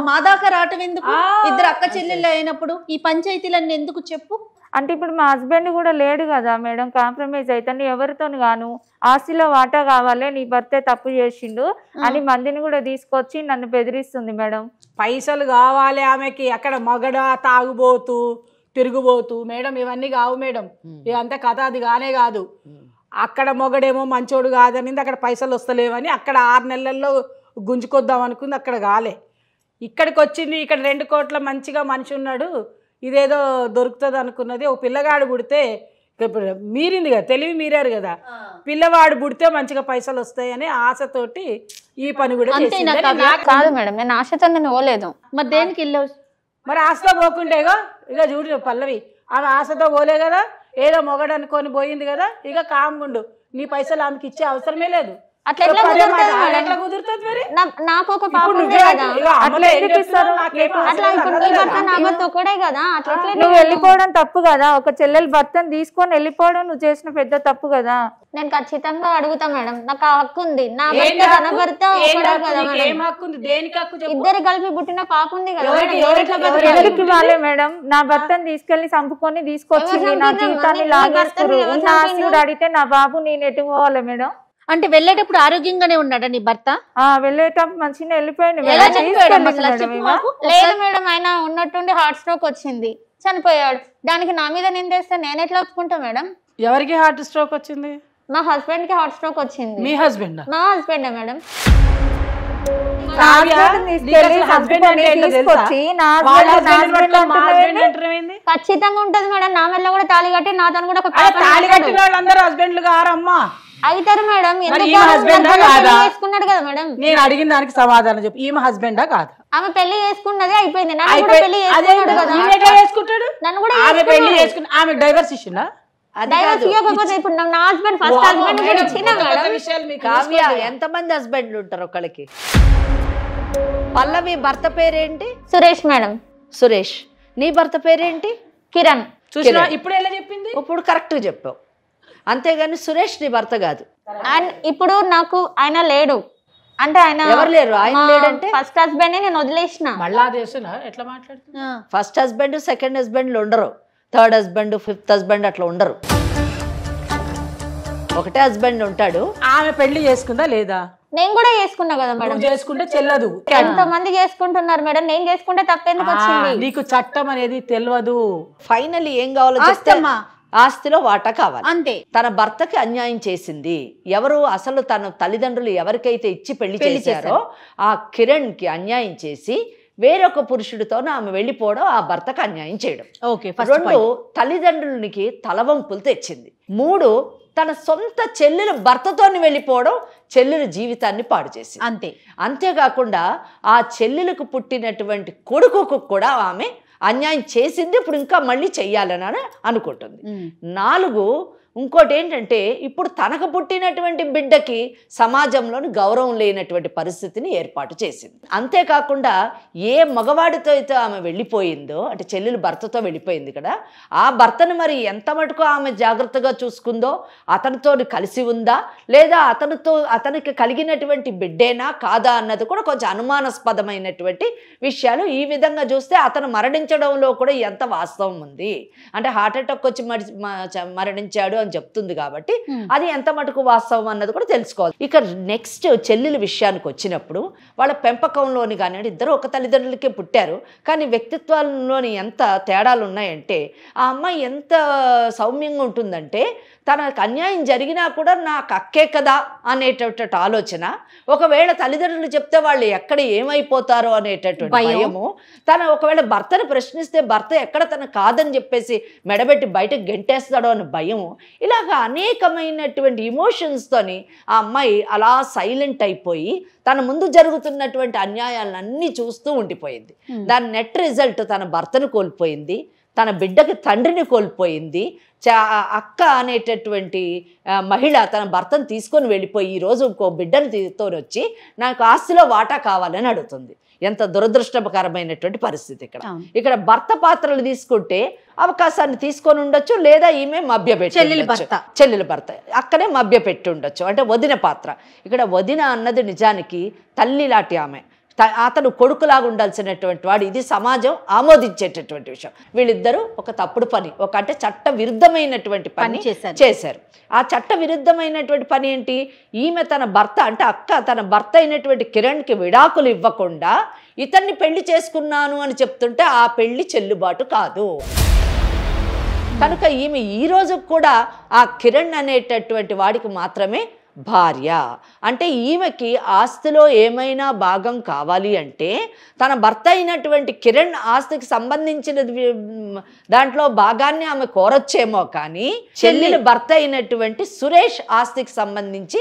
మా దాకా రావటం ఎందుకు? ఇద్దరు అక్క చెల్లెళ్ళు అయినప్పుడు ఈ పంచాయతీలన్నీ ఎందుకు చెప్పు? అంటే ఇప్పుడు మా హస్బెండ్ కూడా లేడు కదా మేడం, కాంప్రమైజ్ అవుతాను ఎవరితో గాను. ఆస్తిలో వాటా కావాలి, నీ భర్తే తప్పు చేసిండు అని మందిని కూడా తీసుకొచ్చి నన్ను బెదిరిస్తుంది మేడం. పైసలు కావాలి ఆమెకి. అక్కడ మగడ తాగుబోతూ తిరుగుబోతూ మేడం ఇవన్నీ కావు మేడం. ఇదంతా కథ అది కానే కాదు. అక్కడ మొగడేమో మంచోడు కాదనింది, అక్కడ పైసలు వస్తలేవని అక్కడ 6 నెలల్లో గుంజుకొద్దాం అనుకుంది, అక్కడ కాలే. ఇక్కడికి వచ్చింది, ఇక్కడ 2 కోట్ల మంచిగా మనిషి ఉన్నాడు, ఇదేదో దొరుకుతుంది అనుకున్నది. ఒక పిల్లగాడు పుడితే మీరింది కదా, తెలివి మీరారు కదా, పిల్లవాడు పుడితే మంచిగా పైసలు వస్తాయని ఆశతోటి ఈ పని కూడా కాదు మేడం. నేను ఆశతో నేను పోలేదు. మరి దేనికి వెళ్ళావు? మరి ఆశతో పోకుంటేగో ఇక చూడు పల్లవి, ఆమె ఆశతో పోలే కదా, ఏదో మొగడు అనుకొని పోయింది కదా, ఇక కామ్గుండు. నీ పైసలు ఆమెకి ఇచ్చే అవసరమే లేదు. అట్లా ఎట్లా కుదురుతుంది? ఎట్లా కుదురుతుంది? మరి నాకు ఒక పాప ఉంది కదా, అట్లా ఎందుకు ఇస్తారు? అట్లా ఇప్పుడు నీ భర్త నా భర్త ఒకడే కదా, అట్లా నువ్వు వెళ్ళిపోవడం తప్పు కదా, ఒక చెల్లెలు భర్తను తీసుకొని వెళ్ళిపోవడం నువ్వు చేసిన పెద్ద తప్పు కదా. నేను ఖచ్చితంగా అడుగుతా మేడం, నాకు ఆ హక్కు ఉంది. నా భర్త తన భర్త ఒకడే కదా మేడం, ఇద్దరు కలిపి పుట్టిన పాప ఉంది కదా. ఎవరికి వాళ్ళే మేడం, నా భర్తను తీసుకెళ్లి చంపుకొని తీసుకొచ్చింది, నా జీవితాన్ని లాగేస్తారు. ఉన్న ఆస్తి కూడా అడిగితే నా బాబు నేను ఎటు పోవాలి మేడం? అంటే వెళ్ళేటప్పుడు ఆరోగ్యంగానే ఉన్నాడా నీ భర్త? వెళ్ళేటప్పుడు మంచిగా వెళ్ళిపోయింది. లేదు మేడం, ఆయన ఉన్నట్టుండి హార్ట్ స్ట్రోక్ వచ్చింది, చనిపోయాడు. దానికి నా మీద నిందేస్తే నేను ఎట్లా ఒప్పుకుంటా మేడం? ఎవరికి హార్ట్ స్ట్రోక్ వచ్చింది? మా హస్బెండ్ కి హార్ట్ స్ట్రోక్ వచ్చింది. మీ హస్బెండ్? మా హస్బెండ్ మేడం. ఖచ్చితంగా ఉంటది మేడం, నా మెల్ల కూడా తాళి కట్టి నాతో కూడా అవుతారు మేడం. చేసుకున్నాడు కదా మేడం. నేను అడిగిన దానికి సమాధానం చెప్పు, ఈమె హస్బెండా కాదా? ఆమె పెళ్లి చేసుకున్నది అయిపోయింది, నన్ను కూడా పెళ్లి చేసుకున్నాడు కదా. చేసుకుంటాడు నన్ను కూడా ఆమె పెళ్లి చేసుకుని ఆమె డైవర్స్ ఇచ్చిందా? డైవర్స్ ఇవ్వకపోతే ఇప్పుడు నా హస్బెండ్ ఫస్ట్ హస్బెండ్ కూడా ఇచ్చినా మేడం. కావ్య, ఎంతమంది హస్బెండ్లు ఉంటారు ఒకళ్ళకి? పల్లవి భర్త పేరేంటి? సురేష్ మేడం. సురేష్. నీ భర్త పేరేంటి? కిరణ్. చూసినా ఇప్పుడు ఎలా చెప్పింది? ఇప్పుడు కరెక్ట్ చెప్పావు, అంతేగాని సురేష్ నీ భర్త కాదు. ఇప్పుడు నాకు ఆయన లేడు అంటే ఆయన ఎవరు లేరు? ఆయన లేడంటే ఫస్ట్ హస్బెండ్ నేను వదిలేసిన. మళ్ళా చేస్తున్నా ఎట్లా మాట్లాడుతున్నా? ఫస్ట్ హస్బెండ్ సెకండ్ హస్బెండ్లు ఉండరు, థర్డ్ హస్బెండ్ ఫిఫ్త్ హస్బెండ్ అట్లా ఉండరు, ఒకటే హస్బెండ్ ఉంటాడు. ఆమె పెళ్లి చేసుకుందా లేదా? నేను కూడా చేసుకున్నా కదా మేడం. చేసుకుంటే చెల్లదు. ఎంతమంది చేసుకుంటున్నారు మేడం, నేను చేసుకుంటే తప్పెందుకు వచ్చింది? నీకు చట్టం అనేది తెలియదు. ఫైనల్లీ ఏం కావాలో చెప్తే ఆస్తిలో వాటా కావాలి అంతే. తన భర్తకి అన్యాయం చేసింది ఎవరు? అసలు తన తల్లిదండ్రులు ఎవరికైతే ఇచ్చి పెళ్లి చేశారో ఆ కిరణ్ కి అన్యాయం చేసి వేరొక పురుషుడితో ఆమె వెళ్ళిపోవడం, ఆ భర్తకు అన్యాయం చేయడం. రెండు, తల్లిదండ్రులకి తలవంపులు తెచ్చింది. మూడు, తన సొంత చెల్లెలు భర్తతో వెళ్ళిపోవడం, చెల్లెల జీవితాన్ని పాడు చేసి. అంతేకాకుండా ఆ చెల్లెలకు పుట్టినటువంటి కొడుకుకు కూడా ఆమె అన్యాయం చేసింది, ఇప్పుడు ఇంకా మళ్ళీ చెయ్యాలని అనుకుంటుంది. 4, ఇంకోటి ఏంటంటే ఇప్పుడు తనకు పుట్టినటువంటి బిడ్డకి సమాజంలోని గౌరవం లేనటువంటి పరిస్థితిని ఏర్పాటు చేసింది. అంతేకాకుండా ఏ మగవాడితో అయితే ఆమె వెళ్ళిపోయిందో, అంటే చెల్లెలు భర్తతో వెళ్ళిపోయింది కదా, ఆ భర్తను మరి ఎంత మటుకు ఆమె జాగ్రత్తగా చూసుకుందో, అతనితో కలిసి ఉందా లేదా అతనికి కలిగినటువంటి బిడ్డేనా కాదా అన్నది కూడా కొంచెం అనుమానాస్పదమైనటువంటి విషయాలు. ఈ విధంగా చూస్తే అతను మరణించడంలో కూడా ఎంత వాస్తవం ఉంది అంటే హార్ట్ అటాక్ వచ్చి మరణించాడు అని చెప్తుంది కాబట్టి అది ఎంత మటుకు వాస్తవం అన్నది కూడా తెలుసుకోవాలి. ఇక నెక్స్ట్ చెల్లెల విషయానికి వచ్చినప్పుడు వాళ్ళ పెంపకంలోని కానివ్వండి, ఇద్దరు ఒక తల్లిదండ్రులకే పుట్టారు కానీ వ్యక్తిత్వాల్లోని ఎంత తేడాలు ఉన్నాయంటే, ఆ అమ్మాయి ఎంత సౌమ్యంగా ఉంటుందంటే తనకు అన్యాయం జరిగినా కూడా నాకు అక్కే కదా అనేటటువంటి ఆలోచన, ఒకవేళ తల్లిదండ్రులు చెప్తే వాళ్ళు ఎక్కడ ఏమైపోతారో అనేటటువంటి భయము, తన ఒకవేళ భర్తను ప్రశ్నిస్తే భర్త ఎక్కడ తన కాదని చెప్పేసి మెడబెట్టి బయటకు గెంటేస్తాడో అని భయము, ఇలాగ అనేకమైనటువంటి ఇమోషన్స్తోని ఆ అమ్మాయి అలా సైలెంట్ అయిపోయి తన ముందు జరుగుతున్నటువంటి అన్యాయాలన్నీ చూస్తూ ఉండిపోయింది. దాని నెట్ రిజల్ట్ తన భర్తను కోల్పోయింది, తన బిడ్డకి తండ్రిని కోల్పోయింది. అక్క అనేటటువంటి మహిళ తన భర్తను తీసుకొని వెళ్ళిపోయి ఈరోజు ఇంకో బిడ్డను తీసుకొని వచ్చి నాకు ఆస్తిలో వాటా కావాలని అడుగుతుంది. ఎంత దురదృష్టకరమైనటువంటి పరిస్థితి. ఇక్కడ భర్త పాత్రలు తీసుకుంటే అవకాశాన్ని తీసుకొని ఉండొచ్చు, లేదా ఈమె మభ్యపెట్టి చెల్లెల భర్త అక్కడే మభ్యపెట్టి ఉండొచ్చు, అంటే వదిన పాత్ర. ఇక్కడ వదిన అన్నది నిజానికి తల్లి లాంటి ఆమె, అతను కొడుకులాగా ఉండాల్సినటువంటి వాడు. ఇది సమాజం ఆమోదించేటటువంటి విషయం. వీళ్ళిద్దరూ ఒక తప్పుడు పని, అంటే చట్ట విరుద్ధమైనటువంటి పని చేశారు. ఆ చట్ట విరుద్ధమైనటువంటి పని ఏంటి? ఈమె తన భర్త అంటే అక్క తన భర్త అయినటువంటి కిరణ్కి విడాకులు ఇవ్వకుండా ఇతన్ని పెళ్లి చేసుకున్నాను అని చెప్తుంటే ఆ పెళ్లి చెల్లుబాటు కాదు. కనుక ఈమె ఈ రోజు కూడా ఆ కిరణ్ అనేటటువంటి వాడికి మాత్రమే భార్య. అంటే ఈమెకి ఆస్తిలో ఏమైనా భాగం కావాలి అంటే తన భర్త అయినటువంటి కిరణ్ ఆస్తికి సంబంధించిన దాంట్లో భాగాన్ని ఆమె కోరొచ్చేమో కానీ చెల్లెల భర్త అయినటువంటి సురేష్ ఆస్తికి సంబంధించి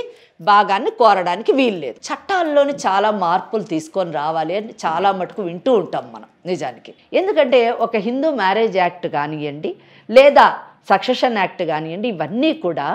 భాగాన్ని కోరడానికి వీల్లేదు. చట్టాల్లోని చాలా మార్పులు తీసుకొని రావాలి అని చాలా మటుకు వింటూ ఉంటాం మనం నిజానికి. ఎందుకంటే ఒక హిందూ మ్యారేజ్ యాక్ట్ కానివ్వండి, లేదా సక్సెషన్ యాక్ట్ కానివ్వండి, ఇవన్నీ కూడా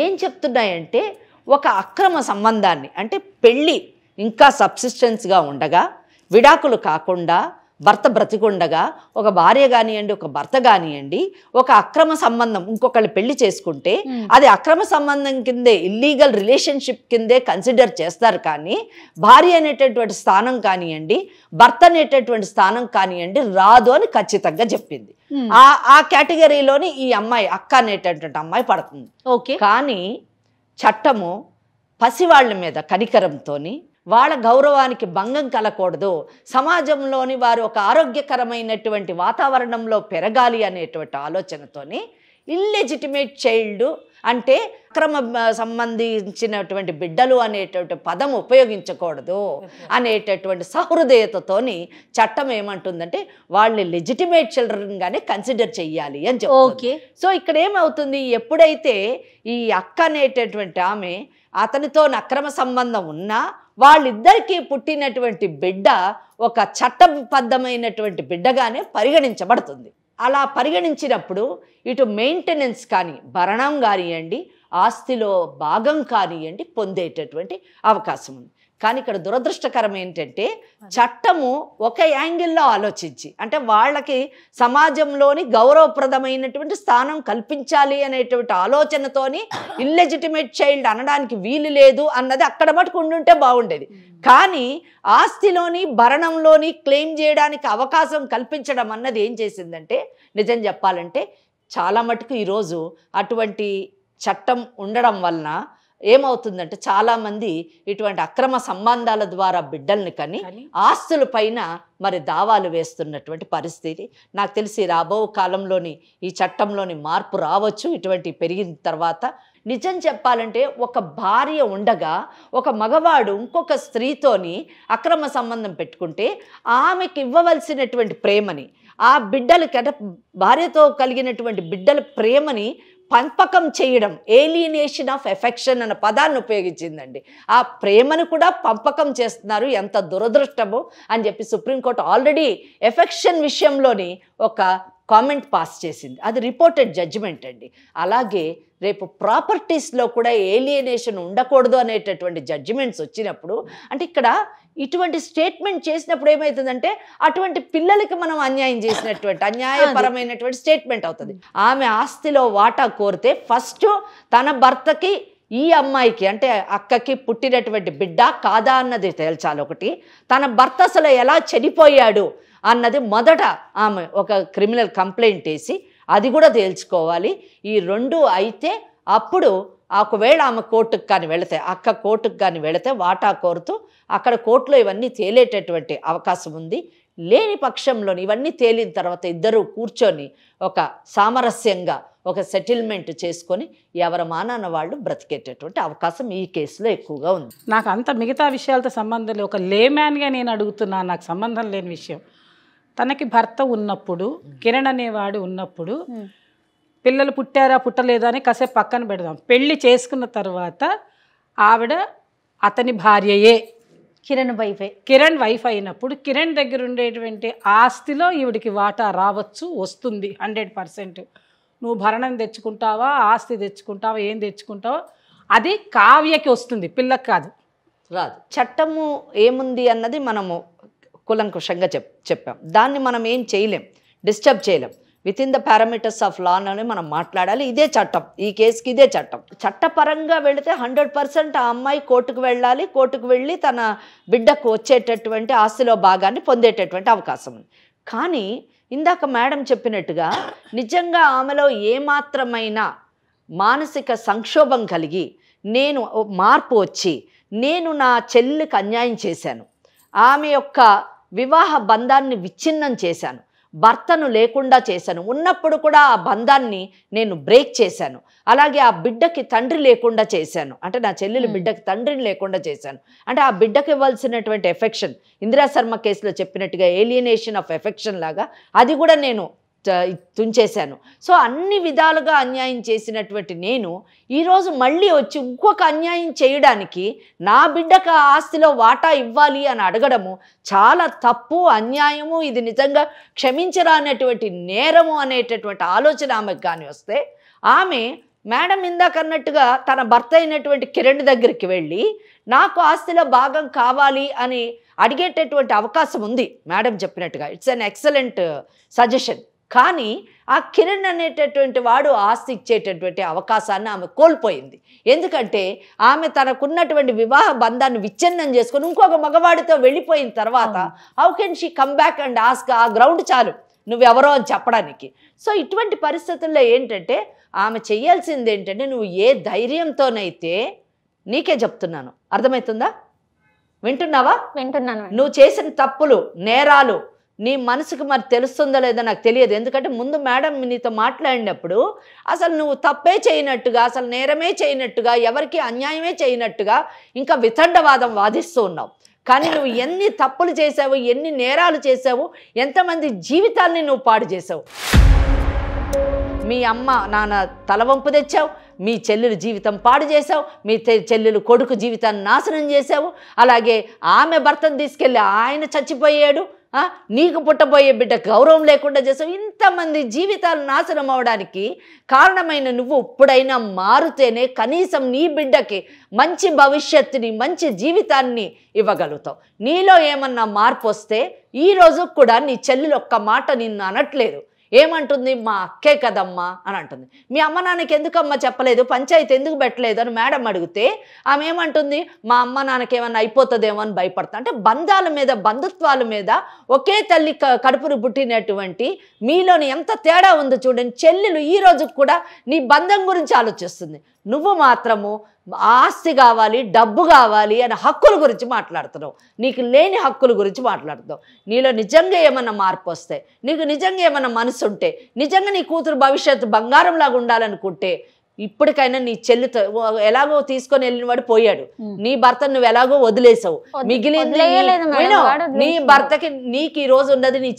ఏం చెప్తున్నాయంటే ఒక అక్రమ సంబంధాన్ని, అంటే పెళ్ళి ఇంకా సబ్సిస్టెన్స్గా ఉండగా, విడాకులు కాకుండా భర్త బ్రతికుండగా ఒక భార్య కానివ్వండి, ఒక భర్త కానివ్వండి, ఒక అక్రమ సంబంధం ఇంకొకళ్ళు పెళ్లి చేసుకుంటే అది అక్రమ సంబంధం కిందే, ఇల్లీగల్ రిలేషన్షిప్ కిందే కన్సిడర్ చేస్తారు. కానీ భార్య అనేటటువంటి స్థానం కానివ్వండి, భర్త అనేటటువంటి స్థానం కానివ్వండి రాదు అని ఖచ్చితంగా చెప్పింది. ఆ కేటగిరీలోని ఈ అమ్మాయి, అక్క అనేటటువంటి అమ్మాయి పడుతుంది. ఓకే. కానీ చట్టము పసివాళ్ళ మీద కనికరంతోని వాళ్ళ గౌరవానికి భంగం కలగకూడదు, సమాజంలోని వారు ఒక ఆరోగ్యకరమైనటువంటి వాతావరణంలో పెరగాలి అనేటువంటి ఆలోచనతోని ఇల్లెజిటిమేట్ చైల్డ్ అంటే అక్రమ సంబంధించినటువంటి బిడ్డలు అనేటువంటి పదం ఉపయోగించకూడదు అనేటటువంటి సహృదయతతోని చట్టం ఏమంటుందంటే వాళ్ళని లెజిటిమేట్ చిల్డ్రన్గానే కన్సిడర్ చెయ్యాలి అని చెప్తుంది. సో ఇక్కడ ఏమవుతుంది, ఎప్పుడైతే ఈ అక్క అనేటటువంటి ఆమె అతనితో అక్రమ సంబంధం ఉన్నా వాళ్ళిద్దరికీ పుట్టినటువంటి బిడ్డ ఒక చట్టబద్ధమైనటువంటి బిడ్డగానే పరిగణించబడుతుంది. అలా పరిగణించినప్పుడు ఇటు మెయింటెనెన్స్ కానీ, భరణం కానివ్వండి, ఆస్తిలో భాగం కానివ్వండి పొందేటటువంటి అవకాశం ఉంది. కానీ ఇక్కడ దురదృష్టకరం ఏంటంటే చట్టము ఒక యాంగిల్లో ఆలోచించి, అంటే వాళ్ళకి సమాజంలోని గౌరవప్రదమైనటువంటి స్థానం కల్పించాలి అనేటువంటి ఆలోచనతోని ఇల్లెజిటిమేట్ చైల్డ్ అనడానికి వీలు లేదు అన్నది అక్కడ మటుకు ఉండుంటే బాగుండేది. కానీ ఆస్తిలోని భరణంలోని క్లెయిమ్ చేయడానికి అవకాశం కల్పించడం అన్నది ఏం చేసిందంటే, నిజం చెప్పాలంటే చాలా మటుకు ఈరోజు అటువంటి చట్టం ఉండడం వలన ఏమవుతుందంటే చాలామంది ఇటువంటి అక్రమ సంబంధాల ద్వారా బిడ్డల్ని కని ఆస్తుల పైన మరి దావాలు వేస్తున్నటువంటి పరిస్థితి నాకు తెలిసి రాబో కాలంలోని ఈ చట్టంలోని మార్పు రావచ్చు. ఇటువంటి పెరిగిన తర్వాత నిజం చెప్పాలంటే ఒక భార్య ఉండగా ఒక మగవాడు ఇంకొక స్త్రీతోని అక్రమ సంబంధం పెట్టుకుంటే ఆమెకి ఇవ్వవలసినటువంటి ప్రేమని, ఆ బిడ్డలకి అంటే భార్యతో కలిగినటువంటి బిడ్డల ప్రేమని పంపకం చేయడం, ఏలియనేషన్ ఆఫ్ ఎఫెక్షన్ అన్న పదాన్ని ఉపయోగించిందండి. ఆ ప్రేమను కూడా పంపకం చేస్తున్నారు, ఎంత దురదృష్టమో అని చెప్పి సుప్రీంకోర్టు ఆల్రెడీ ఎఫెక్షన్ విషయంలోని ఒక కామెంట్ పాస్ చేసింది. అది రిపోర్టెడ్ జడ్జిమెంట్ అండి. అలాగే రేపు ప్రాపర్టీస్లో కూడా ఏలియనేషన్ ఉండకూడదు అనేటటువంటి జడ్జిమెంట్స్ వచ్చినప్పుడు, అంటే ఇక్కడ ఇటువంటి స్టేట్మెంట్ చేసినప్పుడు ఏమవుతుందంటే అటువంటి పిల్లలకి మనం అన్యాయం చేసినటువంటి అన్యాయపరమైనటువంటి స్టేట్మెంట్ అవుతుంది. ఆమె ఆస్తిలో వాటా కోరితే ఫస్ట్ తన భర్తకి ఈ అమ్మాయికి అంటే అక్కకి పుట్టినటువంటి బిడ్డ కాదా అన్నది తేల్చాలి. ఒకటి, తన భర్త అసలు ఎలా చనిపోయాడు అన్నది మొదట ఆమె ఒక క్రిమినల్ కంప్లైంట్ వేసి అది కూడా తేల్చుకోవాలి. ఈ రెండు అయితే అప్పుడు ఒకవేళ ఆమె కోర్టుకు కానీ వెళితే, అక్క కోర్టుకు కానీ వెళితే వాటా కోరుతూ అక్కడ కోర్టులో ఇవన్నీ తేలేటటువంటి అవకాశం ఉంది. లేని పక్షంలోని ఇవన్నీ తేలిన తర్వాత ఇద్దరు కూర్చొని ఒక సామరస్యంగా ఒక సెటిల్మెంట్ చేసుకొని ఎవరి మానాన వాళ్ళు బ్రతికేటటువంటి అవకాశం ఈ కేసులో ఎక్కువగా ఉంది. నాకు అంత మిగతా విషయాలతో సంబంధం లేదు. ఒక లేమ్యాన్గా నేను అడుగుతున్నాను, నాకు సంబంధం లేని విషయం. తనకి భర్త ఉన్నప్పుడు, కిరణ్ అనేవాడు ఉన్నప్పుడు, పిల్లలు పుట్టారా పుట్టలేదా అని కాసేపు పక్కన పెడదాం. పెళ్లి చేసుకున్న తర్వాత ఆవిడ అతని భార్యయే, కిరణ్ వైఫ్ అయినప్పుడు కిరణ్ దగ్గర ఉండేటువంటి ఆస్తిలో ఈవిడికి వాటా రావచ్చు, వస్తుంది 100%. నువ్వు భరణం తెచ్చుకుంటావా, ఆస్తి తెచ్చుకుంటావా, ఏం తెచ్చుకుంటావో అది కావ్యకి వస్తుంది, పిల్లకి కాదు, రాదు. చట్టము ఏముంది అన్నది మనము కులంకుషంగా చెప్పాం. దాన్ని మనం ఏం చేయలేం, డిస్టర్బ్ చేయలేం. With in the parameters of law అని మనం మాట్లాడాలి. ఇదే చట్టం, ఈ కేసుకి ఇదే చట్టం. చట్టపరంగా వెళితే 100% ఆ అమ్మాయి కోర్టుకు వెళ్ళాలి. కోర్టుకు వెళ్ళి తన బిడ్డకు వచ్చేటటువంటి ఆస్తిలో భాగాన్ని పొందేటటువంటి అవకాశం ఉంది. కానీ ఇందాక మేడం చెప్పినట్టుగా నిజంగా ఆమెలో ఏమాత్రమైన మానసిక సంక్షోభం కలిగి నేను మార్పు వచ్చి నేను నా చెల్లికి అన్యాయం చేశాను, ఆమె యొక్క వివాహ బంధాన్ని విచ్ఛిన్నం చేశాను, భర్తను లేకుండా చేశాను, ఉన్నప్పుడు కూడా ఆ బంధాన్ని నేను బ్రేక్ చేశాను, అలాగే ఆ బిడ్డకి తండ్రి లేకుండా చేశాను, అంటే నా చెల్లెలు బిడ్డకి తండ్రిని లేకుండా చేశాను, అంటే ఆ బిడ్డకి ఇవ్వాల్సినటువంటి ఎఫెక్షన్ ఇందిరా శర్మ కేసులో చెప్పినట్టుగా ఏలియనేషన్ ఆఫ్ ఎఫెక్షన్ లాగా అది కూడా నేను తుంచేశాను. సో అన్ని విధాలుగా అన్యాయం చేసినటువంటి నేను ఈరోజు మళ్ళీ వచ్చి ఇంకొక అన్యాయం చేయడానికి నా బిడ్డకు ఆ ఆస్తిలో వాటా ఇవ్వాలి అని అడగడము చాలా తప్పు, అన్యాయము, ఇది నిజంగా క్షమించరానటువంటి నేరము అనేటటువంటి ఆలోచన ఆమెకు కానీ వస్తే ఆమె మేడం ఇందాక అన్నట్టుగా తన భర్త అయినటువంటి కిరణ్ దగ్గరికి వెళ్ళి నాకు ఆస్తిలో భాగం కావాలి అని అడిగేటటువంటి అవకాశం ఉంది మేడం చెప్పినట్టుగా. It's an excellent suggestion. కానీ ఆ కిరణ్ అనేటటువంటి వాడు ఆస్తి ఇచ్చేటటువంటి అవకాశాన్ని ఆమె కోల్పోయింది. ఎందుకంటే ఆమె తనకున్నటువంటి వివాహ బంధాన్ని విచ్ఛిన్నం చేసుకుని ఇంకొక మగవాడితో వెళ్ళిపోయిన తర్వాత how can she come back and ask? ఆ గ్రౌండ్ చాలు నువ్వెవరో అని చెప్పడానికి. సో ఇటువంటి పరిస్థితుల్లో ఏంటంటే ఆమె చేయాల్సింది ఏంటంటే, నువ్వు ఏ ధైర్యంతోనైతే, నీకే చెప్తున్నాను, అర్థమవుతుందా? వింటున్నావా? వింటున్నాను. నువ్వు చేసిన తప్పులు, నేరాలు నీ మనసుకు మరి తెలుస్తుందో లేదో నాకు తెలియదు. ఎందుకంటే ముందు మేడం నీతో మాట్లాడినప్పుడు అసలు నువ్వు తప్పే చేయనట్టుగా, అసలు నేరమే చేయనట్టుగా, ఎవరికి అన్యాయమే చేయనట్టుగా ఇంకా వితండవాదం వాదిస్తూ ఉన్నావు. కానీ నువ్వు ఎన్ని తప్పులు చేసావు, ఎన్ని నేరాలు చేసావు, ఎంతమంది జీవితాల్ని నువ్వు పాడు చేసావు. మీ అమ్మ నాన్న తలవంపు తెచ్చావు, మీ చెల్లెలు జీవితం పాడు చేసావు, మీ చెల్లెలు కొడుకు జీవితాన్ని నాశనం చేసావు, అలాగే ఆమె భర్తను తీసుకెళ్ళి ఆయన చచ్చిపోయాడు, నీకు పుట్టబోయే బిడ్డ గౌరవం లేకుండా చేసావు. ఇంతమంది జీవితాలు నాశనం అవడానికి కారణమైన నువ్వు ఇప్పుడైనా మారుతేనే కనీసం నీ బిడ్డకి మంచి భవిష్యత్తుని, మంచి జీవితాన్ని ఇవ్వగలుగుతావు. నీలో ఏమన్నా మార్పు వస్తే ఈ రోజు కూడా నీ చెల్లెలు ఒక్క మాట నిన్ను అనట్లేదు. ఏమంటుంది? మా అక్కే కదమ్మా అని అంటుంది. మీ అమ్మ నాన్నకి ఎందుకమ్మా చెప్పలేదు, పంచాయతీ ఎందుకు పెట్టలేదు అని మేడం అడిగితే ఆమె ఏమంటుంది? మా అమ్మ నాన్నకి ఏమన్నా అయిపోతుందేమో అని భయపడతా. అంటే బంధాల మీద, బంధుత్వాల మీద ఒకే తల్లి కడుపును పుట్టినటువంటి మీలోని ఎంత తేడా ఉందో చూడండి. చెల్లెలు ఈ రోజు కూడా నీ బంధం గురించి ఆలోచిస్తుంది. నువ్వు మాత్రము ఆస్తి కావాలి, డబ్బు కావాలి అని హక్కుల గురించి మాట్లాడుతున్నావు. నీకు లేని హక్కుల గురించి మాట్లాడుతున్నావు. నీలో నిజంగా ఏమన్నా మార్పు వస్తే, నీకు నిజంగా ఏమన్నా మనసు ఉంటే, నిజంగా నీ కూతురు భవిష్యత్తు బంగారంలాగా ఉండాలనుకుంటే ఇప్పటికైనా నీ చెల్లితో, ఎలాగో తీసుకొని వెళ్ళిన వాడు పోయాడు, నీ భర్తను నువ్వు ఎలాగో వదిలేసావు, మిగిలింది నీ భర్తకి. నీకు ఈ రోజు ఉన్నది నీ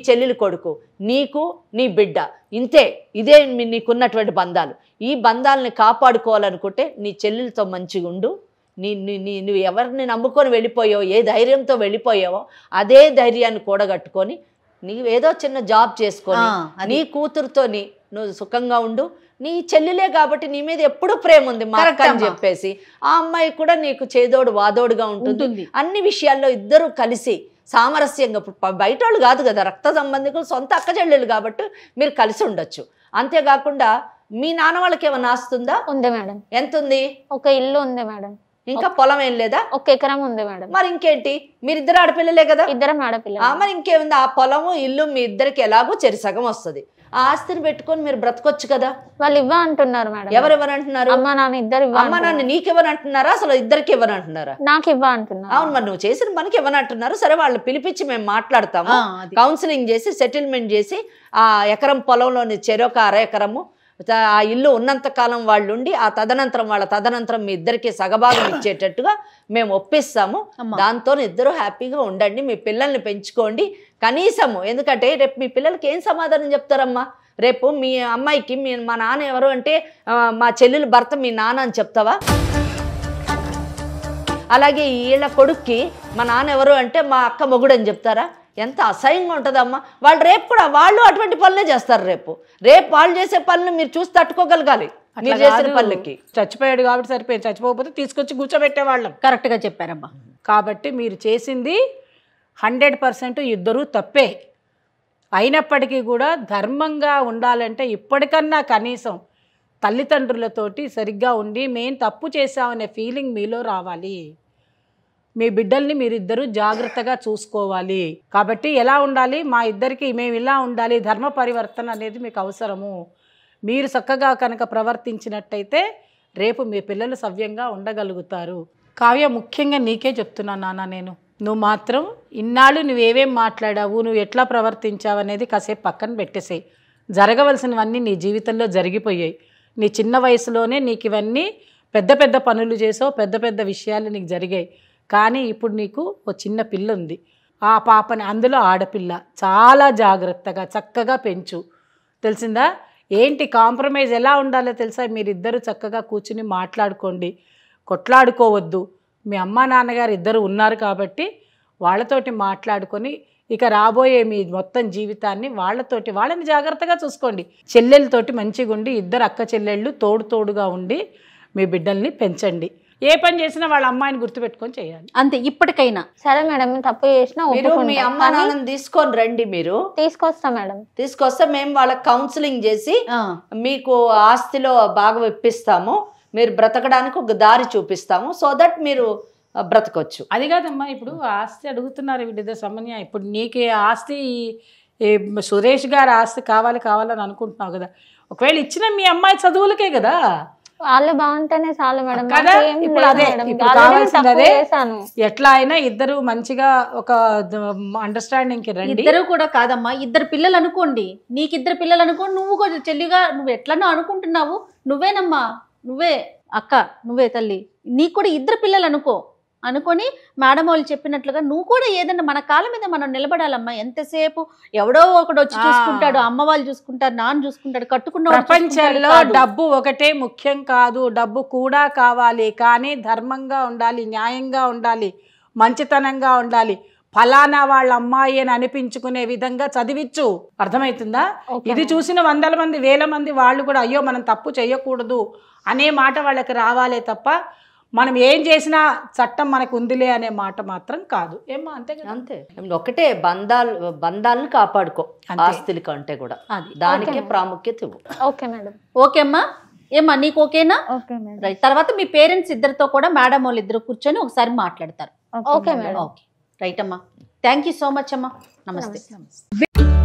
చెల్లెలు కొడుకు, నీకు నీ బిడ్డ, ఇంతే. ఇదే నీకున్నటువంటి బంధాలు. ఈ బంధాలని కాపాడుకోవాలనుకుంటే నీ చెల్లెలతో మంచిగా ఉండు. నువ్వు ఎవరిని నమ్ముకొని వెళ్ళిపోయావో, ఏ ధైర్యంతో వెళ్ళిపోయావో అదే ధైర్యాన్ని కూడగట్టుకొని నీవు ఏదో చిన్న జాబ్ చేసుకొని నీ కూతురుతోని నువ్వు సుఖంగా ఉండు. నీ చెల్లెలే కాబట్టి నీ మీద ఎప్పుడు ప్రేమ ఉంది మా అక్క అని చెప్పేసి ఆ అమ్మాయి కూడా నీకు చేదోడు వాదోడుగా ఉంటుంది. అన్ని విషయాల్లో ఇద్దరు కలిసి సామరస్యంగా, బయట వాళ్ళు కాదు కదా, రక్త సంబంధికులు, సొంత అక్క చెల్లెలు కాబట్టి మీరు కలిసి ఉండొచ్చు. అంతేకాకుండా మీ నాన్న వాళ్ళకి ఏమైనా ఆస్తుందా? ఉంది మేడం. ఎంత ఉంది? ఒక ఇల్లు ఉంది మేడం. ఇంకా పొలం ఏం లేదా? 1 ఎకరం ఉంది మేడం. మరి ఇంకేంటి, మీరిద్దరు ఆడపిల్లలే కదా? ఇద్దరం ఆడపిల్ల. మరి ఇంకేముంది, ఆ పొలము ఇల్లు మీ ఇద్దరికి ఎలాగో చెరిసగం వస్తుంది. ఆ ఆస్తిని పెట్టుకొని మీరు బ్రతకొచ్చు కదా. వాళ్ళు ఇవ్వ అంటున్నారు మేడం. ఎవరెవరు అంటున్నారు? అమ్మ నాన్న ఇద్దరు. అమ్మ నాన్న నీకు ఇవ్వనంటున్నారా? అసలు ఇద్దరికి ఇవ్వనంటున్నారా? నాకు ఇవ్వ అంటున్నారు. అవును, మరి నువ్వు చేసిన పనికి ఇవ్వనంటున్నారు. సరే, వాళ్ళు పిలిపించి మేము మాట్లాడతాము, కౌన్సిలింగ్ చేసి సెటిల్మెంట్ చేసి ఆ ఎకరం పొలంలోని చెరొక 1/2 ఎకరము ఆ ఇల్లు ఉన్నంత కాలం వాళ్ళు ఉండి ఆ తదనంతరం మీ ఇద్దరికి సగభాగం ఇచ్చేటట్టుగా మేము ఒప్పిస్తాము. దాంతో ఇద్దరు హ్యాపీగా ఉండండి, మీ పిల్లల్ని పెంచుకోండి కనీసము. ఎందుకంటే రేపు మీ పిల్లలకి ఏం సమాధానం చెప్తారమ్మా? రేపు మీ అమ్మాయికి మా నాన్న ఎవరు అంటే మా చెల్లెలు భర్త మీ నాన్న అని చెప్తావా? అలాగే వీళ్ళ కొడుక్కి మా నాన్న ఎవరు అంటే మా అక్క మొగుడు అని చెప్తారా? ఎంత అసహ్యంగా ఉంటుందమ్మా. వాళ్ళు రేపు కూడా వాళ్ళు అటువంటి పనులే చేస్తారు. రేపు వాళ్ళు చేసే పనులు మీరు చూసి తట్టుకోగలగాలి. మీరు చేసిన పనులకి చచ్చిపోయాడు కాబట్టి సరిపోయింది, చచ్చిపోకపోతే తీసుకొచ్చి కూర్చోబెట్టేవాళ్ళం. కరెక్ట్గా చెప్పారమ్మా. కాబట్టి మీరు చేసింది 100% ఇద్దరూ తప్పే. అయినప్పటికీ కూడా ధర్మంగా ఉండాలంటే ఇప్పటికన్నా కనీసం తల్లిదండ్రులతోటి సరిగ్గా ఉండి మేం తప్పు చేసామనే ఫీలింగ్ మీలో రావాలి. మీ బిడ్డల్ని మీరిద్దరూ జాగ్రత్తగా చూసుకోవాలి. కాబట్టి ఎలా ఉండాలి, మా ఇద్దరికి మేము ఇలా ఉండాలి, ధర్మ పరివర్తన అనేది మీకు అవసరము. మీరు చక్కగా కనుక ప్రవర్తించినట్టయితే రేపు మీ పిల్లలు సవ్యంగా ఉండగలుగుతారు. కావ్య, ముఖ్యంగా నీకే చెప్తున్నాను నాన్న నేను, నువ్వు మాత్రం ఇన్నాళ్ళు నువ్వేమేం మాట్లాడావు, నువ్వు ఎట్లా ప్రవర్తించావు అనేది కాసేపు పక్కన పెట్టేసేయి. జరగవలసినవన్నీ నీ జీవితంలో జరిగిపోయాయి. నీ చిన్న వయసులోనే నీకు ఇవన్నీ పెద్ద పెద్ద పనులు చేసావు, పెద్ద పెద్ద విషయాలు నీకు జరిగాయి. కానీ ఇప్పుడు నీకు ఓ చిన్న పిల్ల ఉంది. ఆ పాపని, అందులో ఆడపిల్ల, చాలా జాగ్రత్తగా చక్కగా పెంచు. తెలిసిందా? ఏంటి కాంప్రమైజ్ ఎలా ఉండాలో తెలుసా? మీరిద్దరూ చక్కగా కూర్చుని మాట్లాడుకోండి, కొట్లాడుకోవద్దు. మీ అమ్మ నాన్నగారు ఇద్దరు ఉన్నారు కాబట్టి వాళ్ళతోటి మాట్లాడుకొని ఇక రాబోయే మీ మొత్తం జీవితాన్ని వాళ్ళని జాగ్రత్తగా చూసుకోండి. చెల్లెలతోటి మంచిగా ఉండి, ఇద్దరు అక్క చెల్లెళ్ళు తోడుగా ఉండి మీ బిడ్డల్ని పెంచండి. ఏ పని చేసినా వాళ్ళ అమ్మాయిని గుర్తుపెట్టుకొని చేయాలి. అంతే ఇప్పటికైనా. సరే మేడం నేను తప్పు చేసినా మీరు మీ ఒప్పుకుంటా. అమ్మ కానీ నాన్నని తీసుకొని రండి, మీరు తీసుకొస్తా మేడం. తీసుకొస్తే మేము వాళ్ళకి కౌన్సిలింగ్ చేసి ఆ, మీకు ఆస్తిలో భాగం ఇప్పిస్తాము, మీరు బ్రతకడానికి ఒక దారి చూపిస్తాము, సో దట్ మీరు బ్రతకొచ్చు. అది కాదమ్మా, ఇప్పుడు ఆస్తి అడుగుతున్నారు వీళ్ళిద్దరు సమన్య. ఇప్పుడు నీకు ఆస్తి సురేష్ గారి ఆస్తి కావాలని అనుకుంటున్నావు కదా, ఒకవేళ ఇచ్చిన మీ అమ్మాయి చదువులకే కదా. వాళ్ళు బాగుంటేనే చాలు మేడం. కదా నాకేం ఇప్పుడు లేదు అదే, మేడం. ఇప్పుడు ఆల్రెడీ నేను కావాల్సింది తప్పు అదే. చేశాను. ఎట్లా అయినా ఇద్దరు మంచిగా ఒక అండర్స్టాండింగ్ కి రండి. ఇద్దరు కూడా కాదమ్మా, ఇద్దరు పిల్లలు అనుకోండి, నీకు ఇద్దరు పిల్లలు అనుకోండి, నువ్వు కూడా చెల్లిగా నువ్వు ఎట్లనో అనుకుంటున్నావు, నువ్వేనమ్మా, నువ్వే అక్క, నువ్వే తల్లి, నీకు కూడా ఇద్దరు పిల్లలు అనుకొని మేడం వాళ్ళు చెప్పినట్లుగా నువ్వు కూడా ఏదన్నా మన కాళ్ళ మీద మనం నిలబడాలమ్మా. ఎంతసేపు ఎవడో ఒకడు వచ్చి చూసుకుంటాడు, అమ్మ వాళ్ళు చూసుకుంటారు, నాన్న చూసుకుంటాడు, కట్టుకున్న ప్రపంచంలో డబ్బు ఒకటే ముఖ్యం కాదు, డబ్బు కూడా కావాలి, కానీ ధర్మంగా ఉండాలి, న్యాయంగా ఉండాలి, మంచితనంగా ఉండాలి, ఫలానా వాళ్ళ అమ్మాయి అని అనిపించుకునే విధంగా చదివించు. అర్థమవుతుందా? ఇది చూసిన 100 మంది 1000 మంది వాళ్ళు కూడా అయ్యో మనం తప్పు చేయకూడదు అనే మాట వాళ్ళకి రావాలే తప్ప మనం ఏం చేసినా చట్టం మనకు ఉందిలే అనే మాట మాత్రం కాదు. ఏమో అంతే కదా. అంతే, ఒకటే బంధాలను కాపాడుకో ఆస్తుల కంటే కూడా, దానికే ప్రాముఖ్యత ఇవ్వు. Okay madam. ఓకే అమ్మా, ఏమ్మా నీకు ఓకేనా? Okay madam. రైట్. తర్వాత మీ పేరెంట్స్ ఇద్దరితో కూడా మేడం వాళ్ళు ఇద్దరు కూర్చొని ఒకసారి మాట్లాడతారు. Okay madam. ఓకే రైట్ అమ్మా, థ్యాంక్ యూ సో మచ్ అమ్మా. నమస్తే.